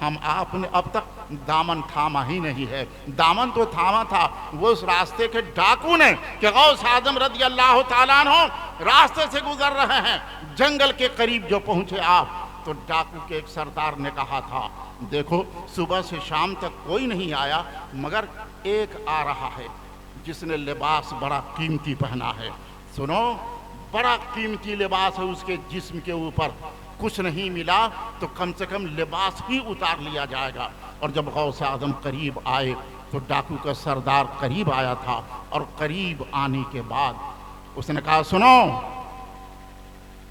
ہم آپ نے اب تک دامن تھاما ہی نہیں ہے۔ دامن تو تھاما تھا وہ اس راستے کے ڈاکو نے کہ غوث اعظم رضی اللہ تعالیٰ عنہ راستے سے گزر رہے ہیں، جنگل کے قریب جو پہنچے آپ تو ڈاکو کے ایک سردار نے کہا تھا دیکھو صبح سے شام تک کوئی نہیں آیا مگر ایک آ رہا ہے جس نے لباس بڑا قیمتی پہنا ہے۔ سنو، بڑا قیمتی لباس ہے، اس کے جسم کے اوپر کچھ نہیں ملا تو کم سے کم لباس ہی اتار لیا جائے گا۔ اور جب غوث اعظم قریب آئے تو ڈاکو کا سردار قریب آیا تھا، اور قریب آنے کے بعد اس نے کہا سنو،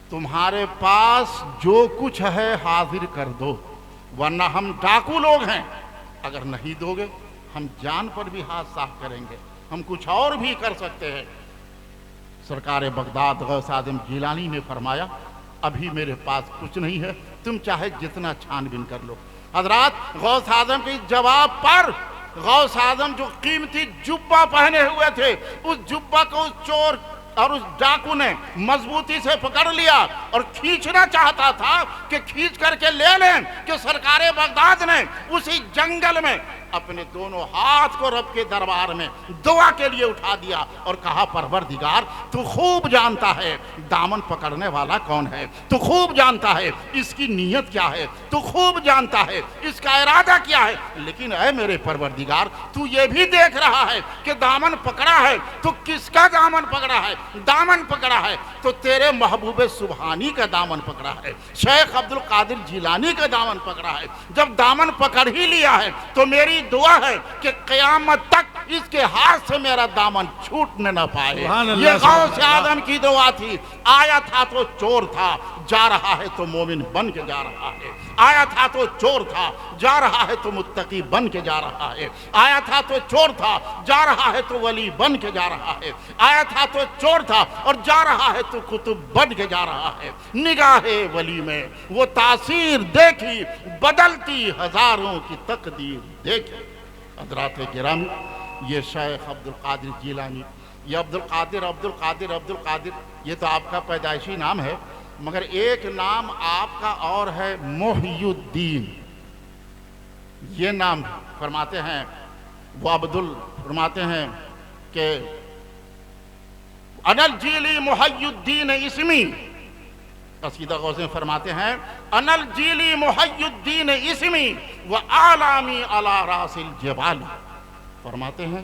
تمہارے پاس جو کچھ ہے حاضر کر دو، ورنہ ہم ڈاکو لوگ ہیں، اگر نہیں دو گے ہم جان پر بھی ہاتھ صاف کریں گے، ہم کچھ اور بھی کر سکتے ہیں۔ سرکار بغداد غوث اعظم جیلانی نے فرمایا ابھی میرے پاس کچھ نہیں ہے، تم چاہے جتنا چھان بین کر لو۔ حضرات، غوث اعظم کے جواب پر غوث اعظم جو قیمتی جبہ پہنے ہوئے تھے، اس جبہ کو اس چور اور اس ڈاکو نے مضبوطی سے پکڑ لیا اور کھینچنا چاہتا تھا کہ کھینچ کر کے لے لیں کہ سرکار بغداد نے اسی جنگل میں اپنے دونوں ہاتھ کو رب کے دربار میں دعا کے لیے اٹھا دیا اور کہا پروردگار تو خوب جانتا ہے دامن پکڑنے والا کون ہے، تو خوب جانتا ہے اس کی نیت کیا ہے، تو خوب جانتا ہے اس کا ارادہ کیا ہے، لیکن اے میرے پروردگار تو یہ بھی دیکھ رہا ہے کہ دامن پکڑا ہے تو کس کا دامن پکڑا ہے؟ دامن پکڑا ہے تو تیرے محبوب سبحانی کا دامن پکڑا ہے، شیخ عبد القادر جیلانی کا دامن پکڑا ہے۔ جب دامن پکڑ ہی لیا ہے تو میری دعا ہے کہ قیامت تک اس کے ہاتھ سے میرا دامن چھوٹنے نہ پائے۔ یہ غوث اعظم کی دعا تھی۔ آیا تھا تو چور تھا، جا رہا ہے تو مومن بن کے جا رہا ہے۔ آیا تھا تو چور تھا، جا رہا ہے تو متقی بن کے جا رہا ہے۔ آیا تھا تو چور تھا، جا رہا ہے تو ولی بن کے جا رہا ہے۔ آیا تھا تو چور تھا اور جا رہا ہے تو قطب بن کے جا رہا ہے۔ نگاہ ولی میں وہ تاثیر دیکھی، بدلتی ہزاروں کی تقدیر دیکھی۔ حضرات گرامی، یہ شیخ عبد القادر جیلانی، یہ عبد القادر یہ تو آپ کا پیدائشی نام ہے، مگر ایک نام آپ کا اور ہے محی الدین۔ یہ نام فرماتے ہیں وہ فرماتے ہیں کہ انا الجیلی محی الدین اسمی، قصیدہ غوث میں فرماتے ہیں انا الجیلی محی الدین اسمی وآلامی علی راس الجبال، فرماتے ہیں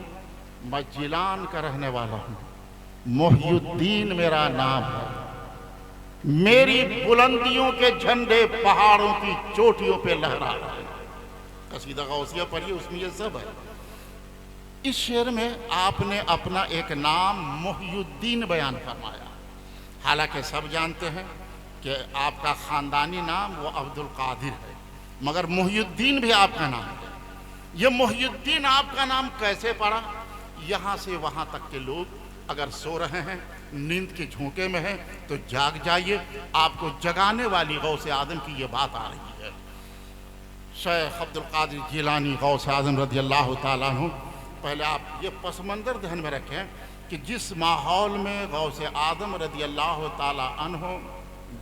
میں جیلان کا رہنے والا ہوں، محی الدین میرا نام ہے، میری بلندیوں کے جھنڈے پہاڑوں کی چوٹیوں پہ لہرا رہے ہیں۔ قصیدہ غوثیہ پڑھیے، اس میں یہ سب ہے۔ اس شعر میں آپ نے اپنا ایک نام محی الدین بیان فرمایا، حالانکہ سب جانتے ہیں کہ آپ کا خاندانی نام وہ عبد القادر ہے، مگر محی الدین بھی آپ کا نام ہے۔ یہ محی الدین آپ کا نام کیسے پڑا؟ یہاں سے وہاں تک کے لوگ اگر سو رہے ہیں، نیند کے جھونکے میں ہیں تو جاگ جائیے، آپ کو جگانے والی غوث اعظم کی یہ بات آ رہی ہے۔ شیخ عبد القادر جیلانی غوث اعظم رضی اللہ تعالیٰ عنہ، پہلے آپ یہ پس منظر ذہن میں رکھیں کہ جس ماحول میں غوث اعظم رضی اللہ تعالیٰ عنہ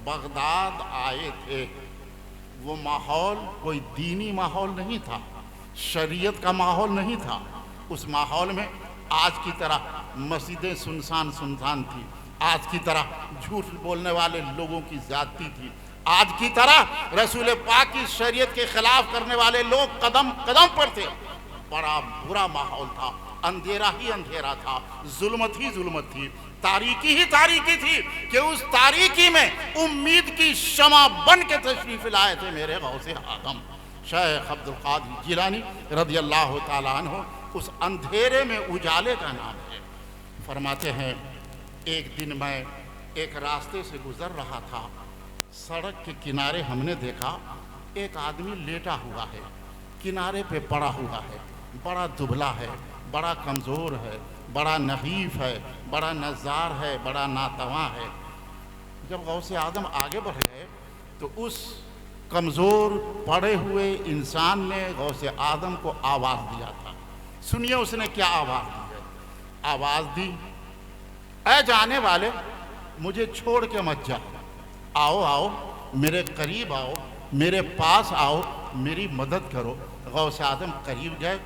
بغداد آئے تھے، وہ ماحول کوئی دینی ماحول نہیں تھا، شریعت کا ماحول نہیں تھا۔ اس ماحول میں آج کی طرح مسجدیں سنسان تھی، آج کی طرح جھوٹ بولنے والے لوگوں کی زیادتی تھی، آج کی طرح رسول پاک کی شریعت کے خلاف کرنے والے لوگ قدم قدم پر تھے۔ بڑا برا ماحول تھا، اندھیرا ہی اندھیرا تھا، ظلمت ہی ظلمت تھی، تاریکی ہی تاریکی تھی کہ اس تاریکی میں امید کی شمع بن کے تشریف لائے تھے میرے غوث اعظم شیخ عبد القادر جیلانی رضی اللہ تعالیٰ عنہ۔ اس اندھیرے میں اجالے کا نام ہے۔ فرماتے ہیں ایک دن میں ایک راستے سے گزر رہا تھا، سڑک کے کنارے ہم نے دیکھا ایک آدمی لیٹا ہوا ہے، کنارے پہ پڑا ہوا ہے، بڑا دبلا ہے، بڑا کمزور ہے، بڑا نحیف ہے، بڑا نزار ہے، بڑا ناتواں ہے۔ جب غوث اعظم آگے بڑھ گئے تو اس کمزور پڑے ہوئے انسان نے غوث اعظم کو آواز دیا تھا۔ سنیے اس نے کیا آواز دی ہے۔ آواز دی، اے جانے والے مجھے چھوڑ کے مت جاؤ، آؤ آؤ میرے قریب آؤ، میرے پاس آؤ، میری مدد کرو۔ غوث اعظم قریب گئے،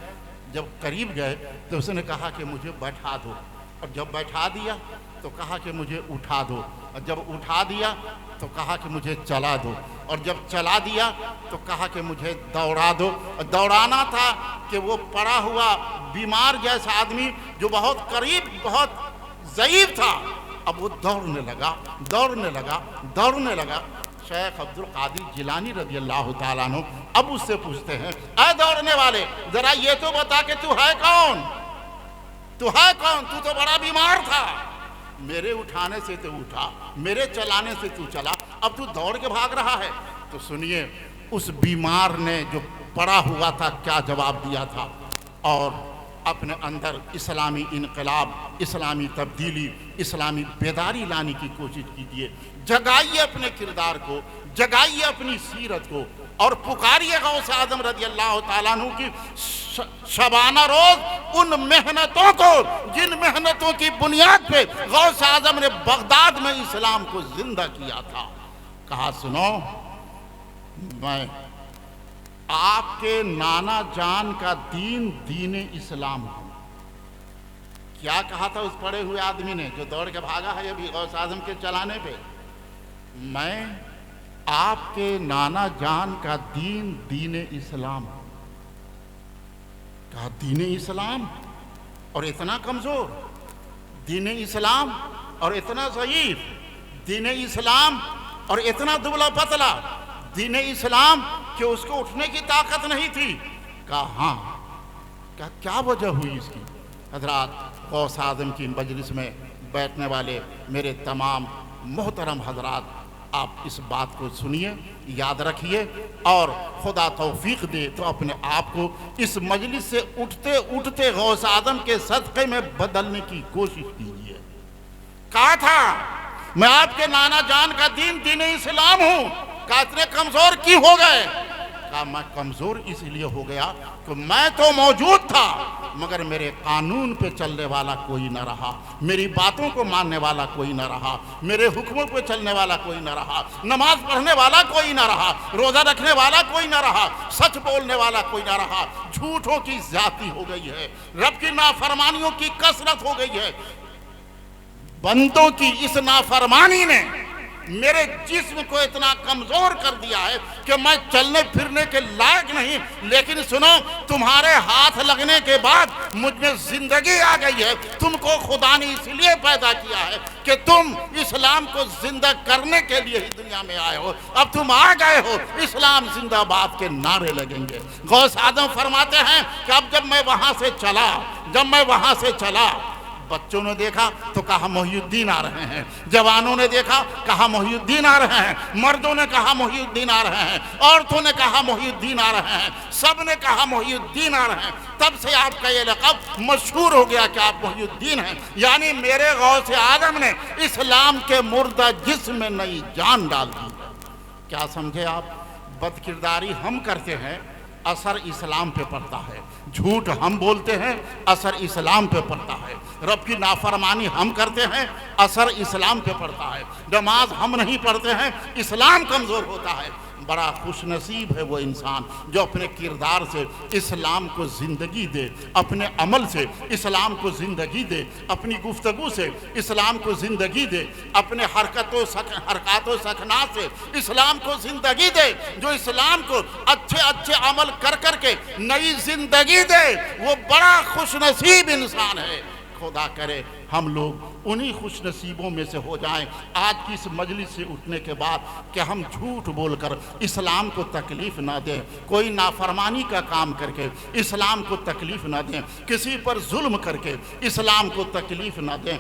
جب قریب گئے تو اس نے کہا کہ مجھے بیٹھا دو، اور جب بیٹھا دیا تو کہا کہ مجھے اٹھا دو، اور جب اٹھا دیا تو کہا کہ مجھے چلا دو، اور جب چلا دیا تو کہا کہ مجھے دوڑا دو۔ اور دوڑانا تھا کہ وہ پڑا ہوا بیمار جیسا آدمی جو بہت قریب بہت ضعیف تھا، اب وہ دوڑنے لگا۔ شیخ عبد القادر جیلانی رضی اللہ تعالیٰ عنہ اب اس سے پوچھتے ہیں، اے دوڑنے والے، ذرا یہ تو بتا کہ تو ہے کون؟ تو تو بڑا بیمار تھا، میرے اٹھانے سے تو اٹھا، میرے چلانے سے تو چلا، اب تو دوڑ کے بھاگ رہا ہے۔ تو سنیے اس بیمار نے جو پڑا ہوا تھا کیا جواب دیا تھا، اور اپنے اندر اسلامی انقلاب، اسلامی تبدیلی، اسلامی بیداری لانے کی کوشش کیجیے۔ جگائیے اپنے کردار کو، جگائیے اپنی سیرت کو، اور پکاریے غوث اعظم رضی اللہ تعالیٰ عنہ کی شبانہ روز ان محنتوں کو جن محنتوں کی بنیاد پہ غوث اعظم نے بغداد میں اسلام کو زندہ کیا تھا۔ کہا سنو، میں آپ کے نانا جان کا دین اسلام ہوں۔ کیا کہا تھا اس پڑے ہوئے آدمی نے جو دوڑ کے بھاگا ہے ابھی غوث اعظم کے چلانے پہ؟ میں آپ کے نانا جان کا دین اسلام ہوں۔ کہا دین اسلام اور اتنا کمزور، دین اسلام اور اتنا ضعیف، دین اسلام اور اتنا دبلا پتلا، دین اسلام کہ اس کو اٹھنے کی طاقت نہیں تھی۔ کہا ہاں۔ کہا کیا وجہ ہوئی اس کی؟ حضرات، غوث اعظم کی مجلس میں بیٹھنے والے میرے تمام محترم حضرات، آپ اس بات کو سنیے، یاد رکھیے، اور خدا توفیق دے تو اپنے آپ کو اس مجلس سے اٹھتے غوث اعظم کے صدقے میں بدلنے کی کوشش کیجیے۔ کہا تھا میں آپ کے نانا جان کا دین اسلام ہوں۔ کہا اتنے کمزور کی ہو گئے؟ کہا میں کمزور اس لیے ہو گیا کہ میں تو موجود تھا مگر میرے قانون پہ چلنے والا کوئی نہ رہا، میری باتوں کو ماننے والا کوئی نہ رہا، میرے حکموں پہ چلنے والا کوئی نہ رہا، نماز پڑھنے والا کوئی نہ رہا، روزہ رکھنے والا کوئی نہ رہا، سچ بولنے والا کوئی نہ رہا۔ جھوٹوں کی زیادتی ہو گئی ہے، رب کی نافرمانیوں کی کثرت ہو گئی ہے۔ بندوں کی اس نافرمانی نے میرے جسم کو اتنا کمزور کر دیا ہے کہ میں چلنے پھرنے کے لائق نہیں، لیکن سنو، تمہارے ہاتھ لگنے کے بعد مجھ میں زندگی آ گئی ہے۔ تم کو خدا نے اس لیے پیدا کیا ہے کہ تم اسلام کو زندہ کرنے کے لیے ہی دنیا میں آئے ہو۔ اب تم آ گئے ہو، اسلام زندہ باد کے نعرے لگیں گے۔ غوث اعظم فرماتے ہیں کہ اب جب میں وہاں سے چلا، بچوں نے دیکھا تو کہا محی الدین آ رہے ہیں، جوانوں نے دیکھا کہا محی الدین آ رہے ہیں، مردوں نے کہا محی الدین آ رہے ہیں، عورتوں نے کہا محی الدین آ رہے ہیں، سب نے کہا محی الدین آ رہے ہیں۔ تب سے آپ کا یہ لقب مشہور ہو گیا کہ آپ محی الدین ہیں، یعنی میرے غوث اعظم نے اسلام کے مردہ جسم میں نئی جان ڈال دی۔ کیا سمجھے آپ؟ بد کرداری ہم کرتے ہیں، اثر اسلام پہ پڑتا ہے۔ جھوٹ ہم بولتے ہیں، اثر اسلام پہ پڑتا ہے۔ رب کی نافرمانی ہم کرتے ہیں، اثر اسلام پہ پڑتا ہے۔ نماز ہم نہیں پڑھتے ہیں، اسلام کمزور ہوتا ہے۔ بڑا خوش نصیب ہے وہ انسان جو اپنے کردار سے اسلام کو زندگی دے، اپنے عمل سے اسلام کو زندگی دے، اپنی گفتگو سے اسلام کو زندگی دے، اپنے حرکات و سکنات سے اسلام کو زندگی دے، جو اسلام کو اچھے عمل کر کے نئی زندگی دے، وہ بڑا خوش نصیب انسان ہے۔ خدا کرے ہم لوگ انہی خوش نصیبوں میں سے ہو جائیں آج کی اس مجلس سے اٹھنے کے بعد کہ ہم جھوٹ بول کر اسلام کو تکلیف نہ دیں، کوئی نافرمانی کا کام کر کے اسلام کو تکلیف نہ دیں، کسی پر ظلم کر کے اسلام کو تکلیف نہ دیں،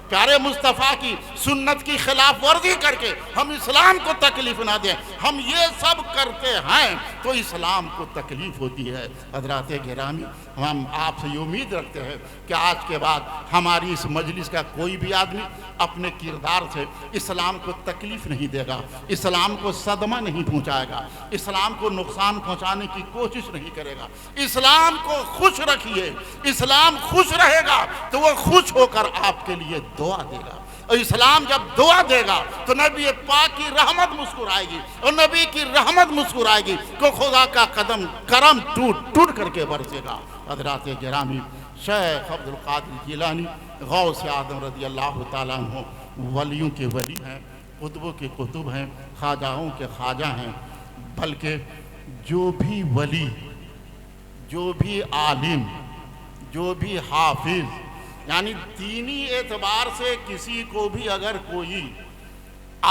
پیارے مصطفیٰ کی سنت کی خلاف ورزی کر کے ہم اسلام کو تکلیف نہ دیں۔ ہم یہ سب کرتے ہیں تو اسلام کو تکلیف ہوتی ہے۔ حضرات گرامی، ہم آپ سے یہ امید رکھتے ہیں کہ آج کے بعد ہماری اس مجلس کا کوئی بھی آدمی اپنے کردار سے اسلام کو تکلیف نہیں دے گا، اسلام کو صدمہ نہیں پہنچائے گا، اسلام کو نقصان پہنچانے کی کوشش نہیں کرے گا۔ اسلام کو خوش رکھیے، اسلام خوش رہے گا تو وہ خوش ہو کر آپ کے لیے دعا دے گا۔ اور اسلام جب دعا دے گا تو نبی پاک کی رحمت مسکرائے گی، اور نبی کی رحمت مسکرائے گی کہ خدا کا قدم کرم ٹوٹ ٹوٹ کر کے برسے گا۔ حضرات گرامی، شیخ عبد القادر جیلانی غوث اعظم رضی اللہ تعالیٰ عنہ ولیوں کے ولی ہیں، قطبوں کے قطب ہیں، خواجاؤں کے خواجہ ہیں، بلکہ جو بھی ولی، جو بھی عالم، جو بھی حافظ، یعنی دینی اعتبار سے کسی کو بھی اگر کوئی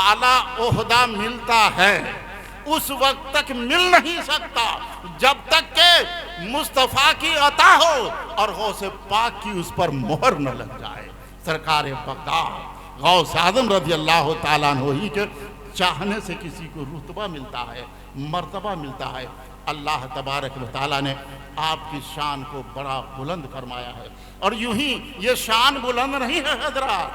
اعلیٰ عہدہ ملتا ہے اس وقت تک مل نہیں سکتا جب تک کہ مصطفیٰ کی عطا ہو اور غوث پاک کی اس پر مہر نہ لگ جائے۔ سرکار بغداد غوث اعظم رضی اللہ تعالیٰ عنہ ہی کے چاہنے سے کسی کو رتبہ ملتا ہے، مرتبہ ملتا ہے۔ اللہ تبارک و تعالیٰ نے آپ کی شان کو بڑا بلند فرمایا ہے، اور یوں ہی یہ شان بلند نہیں ہے حضرات،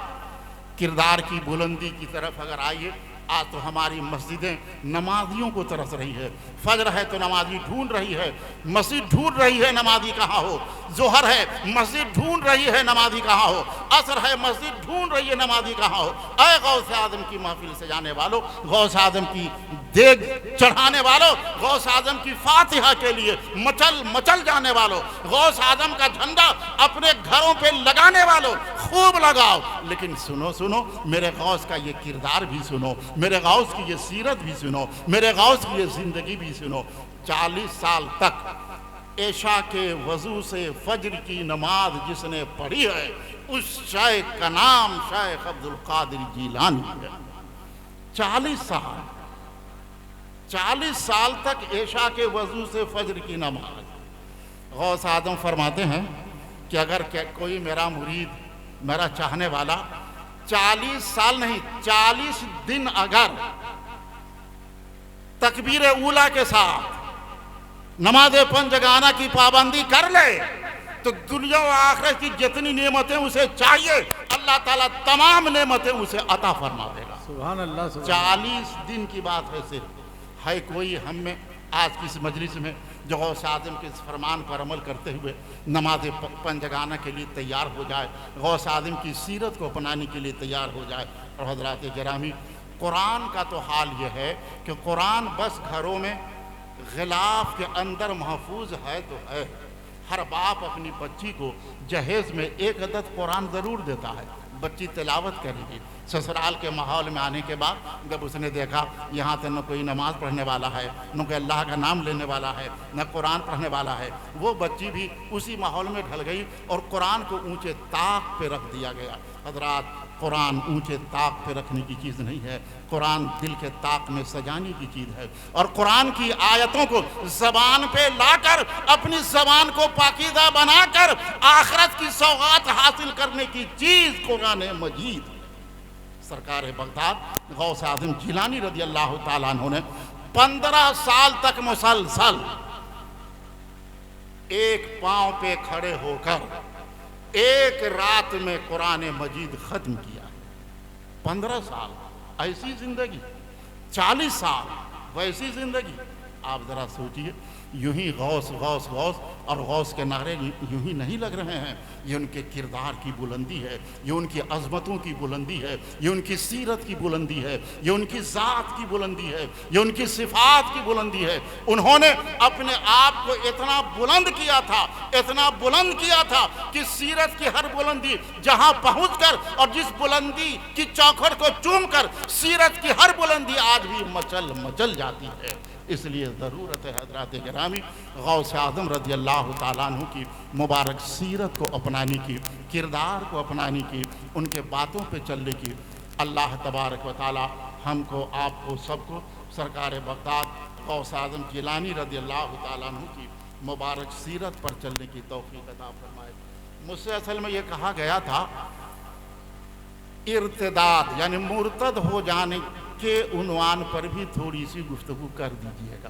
کردار کی بلندی کی طرف اگر آئیے، آج تو ہماری مسجدیں نمازیوں کو ترس رہی ہے، فجر ہے تو نمازی ڈھونڈ رہی ہے، مسجد ڈھونڈ رہی ہے نمازی کہاں ہو، ظہر ہے مسجد ڈھونڈ رہی ہے نمازی کہاں ہو، عصر ہے مسجد ڈھونڈ رہی ہے نمازی کہاں ہو۔ اے غوث اعظم کی محفل سے جانے والوں، غوث اعظم کی دیگ چڑھانے والوں، غوث اعظم کی فاتحہ کے لیے مچل جانے والوں، غوث اعظم کا جھنڈا اپنے گھروں پہ لگانے والوں، خوب لگاؤ، لیکن سنو میرے غوث کا یہ کردار بھی سنو، میرے غوث کی یہ سیرت بھی سنو، میرے غوث کی یہ زندگی بھی سنو۔ 40 سال تک عشاء کے وضو سے فجر کی نماز جس نے پڑھی ہے اس شیخ کا نام شیخ عبد القادر جیلانی ہے۔ 40 سال تک عشاء کے وضو سے فجر کی نماز۔ غوث اعظم فرماتے ہیں کہ اگر کوئی میرا مرید، میرا چاہنے والا 40 سال نہیں 40 دن اگر تکبیر اولیٰ کے ساتھ نماز پنجگانہ کی پابندی کر لے تو دنیا و آخرت کی جتنی نعمتیں اسے چاہیے اللہ تعالیٰ تمام نعمتیں اسے عطا فرما دے گا۔ سبحان اللہ، 40 دن کی بات ہے صرف۔ ہے کوئی ہم میں آج کی اس مجلس میں جو غوث اعظم کے اس فرمان پر عمل کرتے ہوئے نماز پنجگانہ کے لیے تیار ہو جائے، غوث اعظم کی سیرت کو اپنانے کے لیے تیار ہو جائے؟ اور حضرات گرامی، قرآن کا تو حال یہ ہے کہ قرآن بس گھروں میں غلاف کے اندر محفوظ ہے تو ہے۔ ہر باپ اپنی بچی کو جہیز میں 1 عدد قرآن ضرور دیتا ہے، بچی تلاوت کرے گی۔ سسرال کے ماحول میں آنے کے بعد جب اس نے دیکھا یہاں سے نہ کوئی نماز پڑھنے والا ہے، نہ کوئی اللہ کا نام لینے والا ہے، نہ قرآن پڑھنے والا ہے، وہ بچی بھی اسی ماحول میں ڈھل گئی اور قرآن کو اونچے طاق پہ رکھ دیا گیا۔ حضرات، قرآن اونچے طاق پہ رکھنے کی چیز نہیں ہے، قرآن دل کے طاق میں سجانے کی چیز ہے، اور قرآن کی آیتوں کو زبان پہ لا کر اپنی زبان کو پاکیزہ بنا کر آخرت کی سوغات حاصل کرنے کی چیز قرآن مجید۔ سرکار بغداد غوث اعظم جیلانی رضی اللہ تعالیٰ عنہ نے 15 سال تک مسلسل ایک پاؤں پہ کھڑے ہو کر ایک رات میں قرآن مجید ختم کیا۔ 15 سال ایسی زندگی، 40 سال ویسی زندگی۔ آپ ذرا سوچئے، یوں ہی غوث غوث غوث اور غوث کے نعرے یوں ہی نہیں لگ رہے ہیں، یہ ان کے کردار کی بلندی ہے، یہ ان کی عظمتوں کی بلندی ہے، یہ ان کی سیرت کی بلندی ہے، یہ ان کی ذات کی بلندی ہے، یہ ان کی صفات کی بلندی ہے۔ انہوں نے اپنے آپ کو اتنا بلند کیا تھا، اتنا بلند کیا تھا کہ سیرت کی ہر بلندی جہاں پہنچ کر اور جس بلندی کی چوکھٹ کو چوم کر سیرت کی ہر بلندی آج بھی مچل جاتی ہے۔ اس لیے ضرورت ہے حضرات گرامی غوث اعظم رضی اللہ تعالیٰ عنہ کی مبارک سیرت کو اپنانے کی، کردار کو اپنانے کی، ان کے باتوں پہ چلنے کی۔ اللہ تبارک و تعالیٰ ہم کو، آپ کو، سب کو سرکار بغداد غوث اعظم جیلانی رضی اللہ تعالیٰ عنہ کی مبارک سیرت پر چلنے کی توفیق عطا فرمائے۔ مجھ سے اصل میں یہ کہا گیا تھا ارتداد یعنی مرتد ہو جانے کے عنوان پر بھی تھوڑی سی گفتگو کر دیجئے گا۔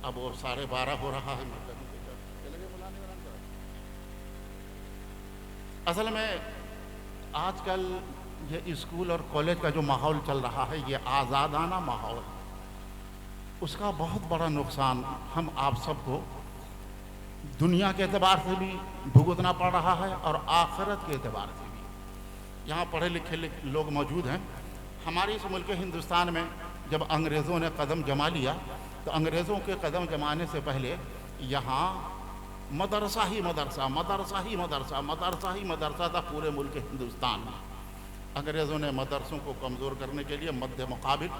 اب وہ 12:30 ہو رہا ہے۔ اصل میں آج کل یہ اسکول اور کالج کا جو ماحول چل رہا ہے، یہ آزادانہ ماحول، اس کا بہت بڑا نقصان ہم آپ سب کو دنیا کے اعتبار سے بھی بھگتنا پڑ رہا ہے اور آخرت کے اعتبار سے بھی۔ یہاں پڑھے لکھے لوگ موجود ہیں. ہمارے اس ملک ہندوستان میں جب انگریزوں نے قدم جما لیا تو انگریزوں کے قدم جمانے سے پہلے یہاں مدرسہ ہی مدرسہ مدرسہ ہی مدرسہ مدرسہ ہی مدرسہ تھا پورے ملک ہندوستان میں. انگریزوں نے مدرسوں کو کمزور کرنے کے لیے مد مقابل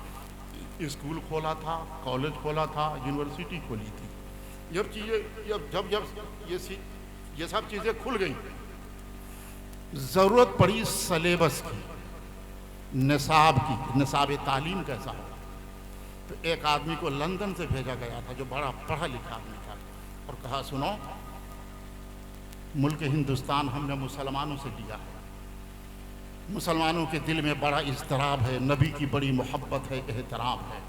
اسکول کھولا تھا، کالج کھولا تھا، یونیورسٹی کھولی تھی. جب یہ سب چیزیں کھل گئیں، ضرورت پڑی سلیبس کی، نصاب کی، نصاب تعلیم کیسا ہو. تو ایک آدمی کو لندن سے بھیجا گیا تھا جو بڑا پڑھا لکھا آدمی تھا، اور کہا سنو، ملک ہندوستان ہم نے مسلمانوں سے لیا ہے، مسلمانوں کے دل میں بڑا اضطراب ہے، نبی کی بڑی محبت ہے، احترام ہے.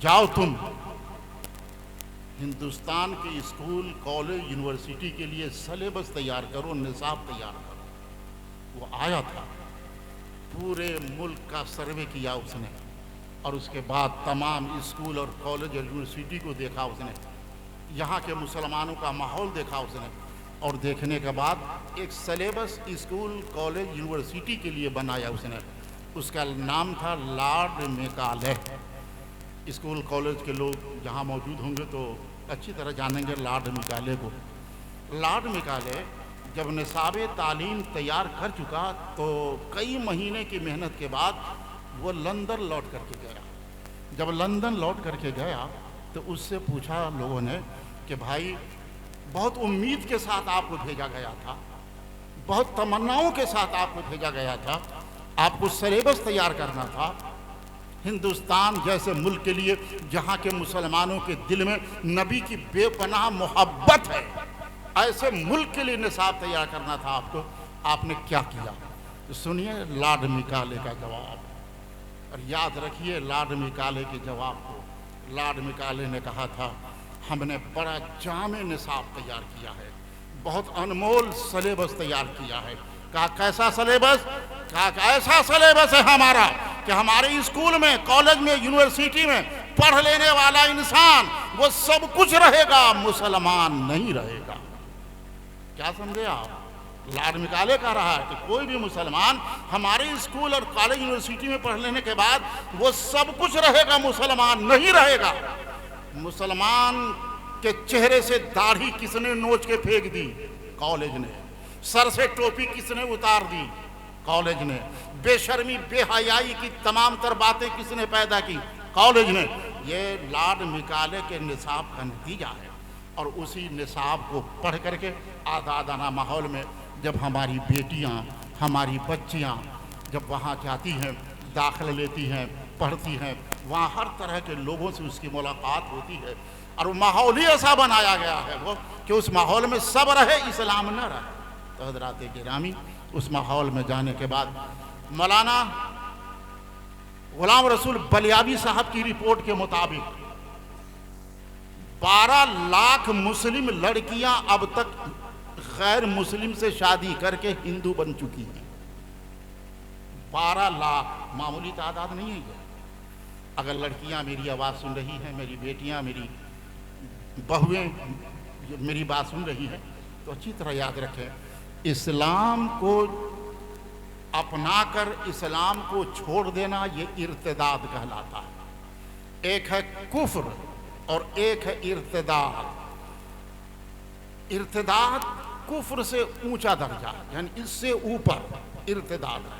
جاؤ تم ہندوستان کے اسکول، کالج، یونیورسٹی کے لیے سلیبس تیار کرو، نصاب تیار کرو. وہ آیا تھا، پورے ملک کا سروے کیا اس نے، اور اس کے بعد تمام اسکول اور کالج اور یونیورسٹی کو دیکھا اس نے، یہاں کے مسلمانوں کا ماحول دیکھا اس نے، اور دیکھنے کے بعد ایک سلیبس اسکول، کالج، یونیورسٹی کے لیے بنایا اس نے. اس کا نام تھا لارڈ میکالے. اسکول کالج کے لوگ یہاں موجود ہوں گے تو اچھی طرح جانیں گے لارڈ میکالے کو. لارڈ میکالے جب نصاب تعلیم تیار کر چکا تو کئی مہینے کی محنت کے بعد وہ لندن لوٹ کر کے گیا. جب لندن لوٹ کر کے گیا تو اس سے پوچھا لوگوں نے کہ بھائی، بہت امید کے ساتھ آپ کو بھیجا گیا تھا، بہت تمناؤں کے ساتھ آپ کو بھیجا گیا تھا، آپ کو سلیبس تیار کرنا تھا. ہندوستان جیسے ملک کے لیے جہاں کے مسلمانوں کے دل میں نبی کی بے پناہ محبت ہے، ایسے ملک کے لیے نصاب تیار کرنا تھا آپ کو، آپ نے کیا کیا؟ تو سنیے لارڈ میکالے کا جواب، اور یاد رکھیے لارڈ میکالے کے جواب کو. لارڈ میکالے نے کہا تھا، ہم نے بڑا جامع نصاب تیار کیا ہے، بہت انمول سلیبس تیار کیا ہے. کہا کیسا سلیبس؟ کہا کہ ایسا سلیبس ہے ہمارا کہ ہمارے اسکول میں، کالج میں، یونیورسٹی میں پڑھ لینے والا انسان وہ سب کچھ رہے گا، مسلمان نہیں رہے گا. کیا سمجھے آپ؟ لارڈ میکالے کہہ رہا ہے کہ کوئی بھی مسلمان ہمارے اسکول اور کالج یونیورسٹی میں پڑھ لینے کے بعد وہ سب کچھ رہے گا، مسلمان نہیں رہے گا. مسلمان کے چہرے سے داڑھی کس نے نوچ کے پھینک دی؟ کالج نے. سر سے ٹوپی کس نے اتار دی؟ کالج نے. بے شرمی، بے حیائی کی تمام تر باتیں کس نے پیدا کی؟ کالج نے. یہ لارڈ میکالے کے نصاب کا نتیجہ ہے. اور اسی نصاب کو پڑھ کر کے آزادانہ ماحول میں جب ہماری بیٹیاں، ہماری بچیاں جب وہاں جاتی ہیں، داخلہ لیتی ہیں، پڑھتی ہیں، وہاں ہر طرح کے لوگوں سے اس کی ملاقات ہوتی ہے، اور وہ ماحول ہی ایسا بنایا گیا ہے وہ کہ اس ماحول میں سب رہے، اسلام نہ رہے. تو حضرات گرامی، اس ماحول میں جانے کے بعد مولانا غلام رسول بلیابی صاحب کی رپورٹ کے مطابق 12 لاکھ مسلم لڑکیاں اب تک غیر مسلم سے شادی کر کے ہندو بن چکی ہیں. 12 لاکھ معمولی تعداد نہیں ہے یہ. اگر لڑکیاں میری آواز سن رہی ہیں، میری بیٹیاں، میری بہویں میری بات سن رہی ہیں تو اچھی طرح یاد رکھیں، اسلام کو اپنا کر اسلام کو چھوڑ دینا یہ ارتداد کہلاتا ہے. ایک ہے کفر اور ایک ہے ارتداد. ارتداد کفر سے اونچا درجہ، یعنی اس سے اوپر ارتداد ہے.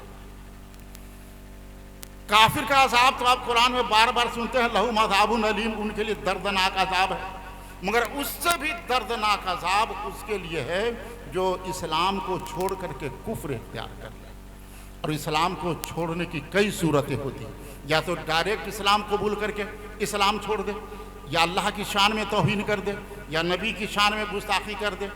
کافر کا عذاب تو آپ قرآن میں بار بار سنتے ہیں، لہم عذاب علیم، ان کے لیے دردناک عذاب ہے. مگر اس سے بھی دردناک عذاب اس کے لیے ہے جو اسلام کو چھوڑ کر کے کفر اختیار کر لے. اور اسلام کو چھوڑنے کی کئی صورتیں ہوتی ہیں. یا تو ڈائریکٹ اسلام قبول کر کے اسلام چھوڑ دے، یا اللہ کی شان میں توہین کر دے، یا نبی کی شان میں گستاخی کر دے،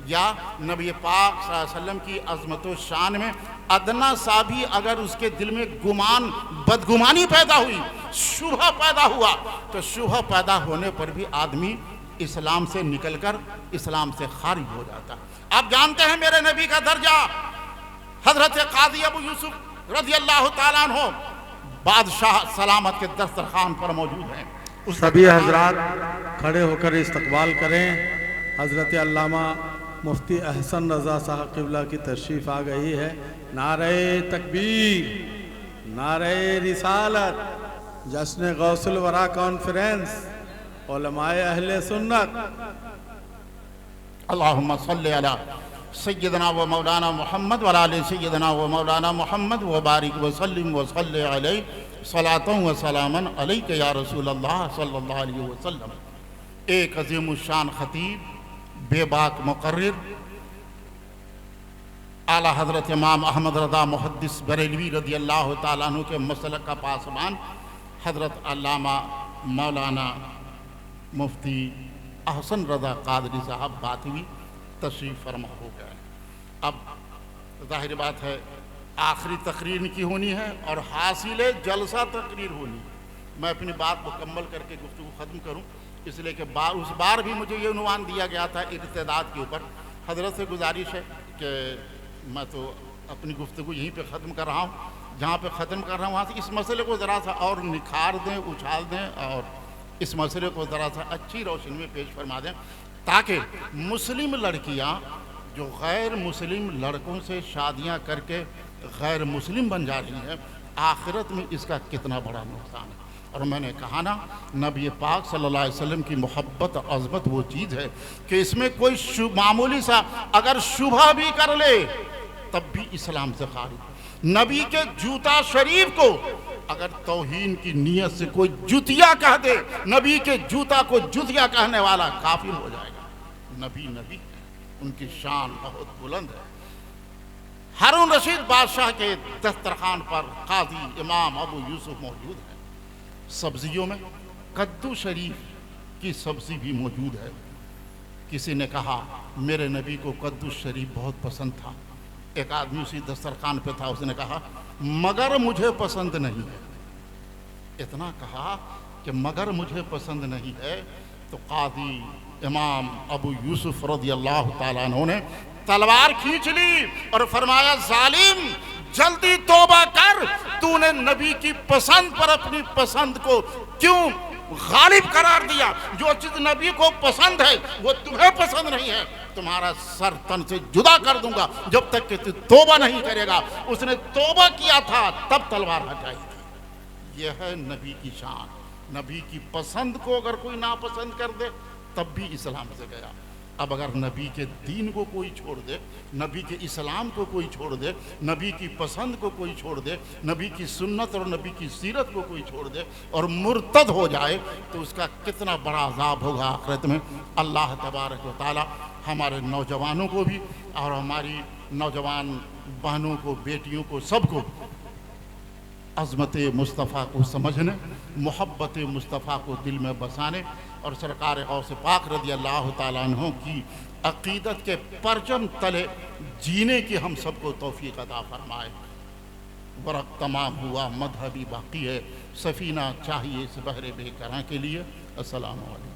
یا نبی پاک صلی اللہ علیہ وسلم کی عظمت و شان میں ادنا سا بھی اگر اس کے دل میں گمان، بدگمانی پیدا ہوئی، شبہ پیدا ہوا، تو شبہ پیدا ہونے پر بھی آدمی اسلام سے نکل کر اسلام سے خارج ہو جاتا ہے. آپ جانتے ہیں میرے نبی کا درجہ، حضرت قاضی ابو یوسف رضی اللہ تعالیٰ عنہ بادشاہ سلامت کے دسترخوان پر موجود ہیں. سبھی حضرات کھڑے ہو کر استقبال کریں حضرت علامہ مفتی احسن رضا صاحب قبلہ کی تشریف آ گئی ہے۔ نعرہ تکبیر، نعرہ رسالت، جشن غوث الورا کانفرنس، علماء اہل سنت۔ اللہم صلی علی سیدنا و مولانا محمد و علی سیدنا و مولانا محمد و بارک و سلم و صلی علیہ صلاۃ و سلاما علیک یا رسول اللہ صلی اللہ علیہ وسلم۔ ایک عظیم الشان خطیب، بے باک مقرر، اعلیٰ حضرت امام احمد رضا محدث بریلوی رضی اللہ تعالیٰ عنہ کے مسلک کا پاسبان حضرت علامہ مولانا مفتی احسن رضا قادری صاحب باتوی تشریف فرما ہو گئے۔ اب ظاہر بات ہے آخری تقریر ان کی ہونی ہے اور حاصل جلسہ تقریر ہونی۔ میں اپنی بات مکمل کر کے گفتگو ختم کروں، اس لیے کہ اس بار بھی مجھے یہ عنوان دیا گیا تھا ارتداد کے اوپر۔ حضرت سے گزارش ہے کہ میں تو اپنی گفتگو یہیں پہ ختم کر رہا ہوں، جہاں پہ ختم کر رہا ہوں وہاں سے اس مسئلے کو ذرا سا اور نکھار دیں، اچھال دیں اور اس مسئلے کو ذرا سا اچھی روشنی میں پیش فرما دیں، تاکہ مسلم لڑکیاں جو غیر مسلم لڑکوں سے شادیاں کر کے غیر مسلم بن جا رہی ہیں، آخرت میں اس کا کتنا بڑا نقصان ہے۔ اور میں نے کہا نا، نبی پاک صلی اللہ علیہ وسلم کی محبت اور عظمت وہ چیز ہے کہ اس میں کوئی معمولی سا اگر شبہ بھی کر لے تب بھی اسلام سے خارج۔ نبی کے جوتا شریف کو اگر توہین کی نیت سے کوئی جوتیا کہہ دے، نبی کے جوتا کو جوتیا کہنے والا کافر ہو جائے گا۔ نبی ہے، ان کی شان بہت بلند ہے۔ ہارون رشید بادشاہ کے دسترخوان پر قاضی امام ابو یوسف موجود ہیں۔ سبزیوں میں کدو شریف کی سبزی بھی موجود ہے۔ کسی نے کہا میرے نبی کو کدو شریف بہت پسند تھا۔ ایک آدمی اسی دسترخوان پہ تھا، اس نے کہا مگر مجھے پسند نہیں ہے۔ اتنا کہا کہ مگر مجھے پسند نہیں ہے تو قاضی امام ابو یوسف رضی اللہ تعالیٰ عنہ نے تلوار کھینچ لی اور فرمایا ظالم، جلدی توبہ کر، تو نے نبی کی پسند پر اپنی پسند کو کیوں غالب قرار دیا؟ جو چیز نبی کو پسند ہے وہ تمہیں پسند نہیں ہے، تمہارا سر تن سے جدا کر دوں گا جب تک کہ تو توبہ نہیں کرے گا۔ اس نے توبہ کیا تھا تب تلوار ہٹائی تھی۔ یہ ہے نبی کی شان۔ نبی کی پسند کو اگر کوئی ناپسند کر دے تب بھی اسلام سے گیا۔ اب اگر نبی کے دین کو کوئی چھوڑ دے، نبی کے اسلام کو کوئی چھوڑ دے، نبی کی پسند کو کوئی چھوڑ دے، نبی کی سنت اور نبی کی سیرت کو کوئی چھوڑ دے اور مرتد ہو جائے تو اس کا کتنا بڑا عذاب ہوگا آخرت میں۔ اللہ تبارک و تعالی ہمارے نوجوانوں کو بھی اور ہماری نوجوان بہنوں کو، بیٹیوں کو، سب کو عظمت مصطفیٰ کو سمجھنے، محبت مصطفیٰ کو دل میں بسانے اور سرکار غوث پاک رضی اللہ تعالیٰ عنہ کی عقیدت کے پرچم تلے جینے کی ہم سب کو توفیق عطا فرمائے۔ ورق تمام ہوا، مذہبی باقی ہے، سفینہ چاہیے اس بحر بے کراں کے لیے۔ السلام علیکم۔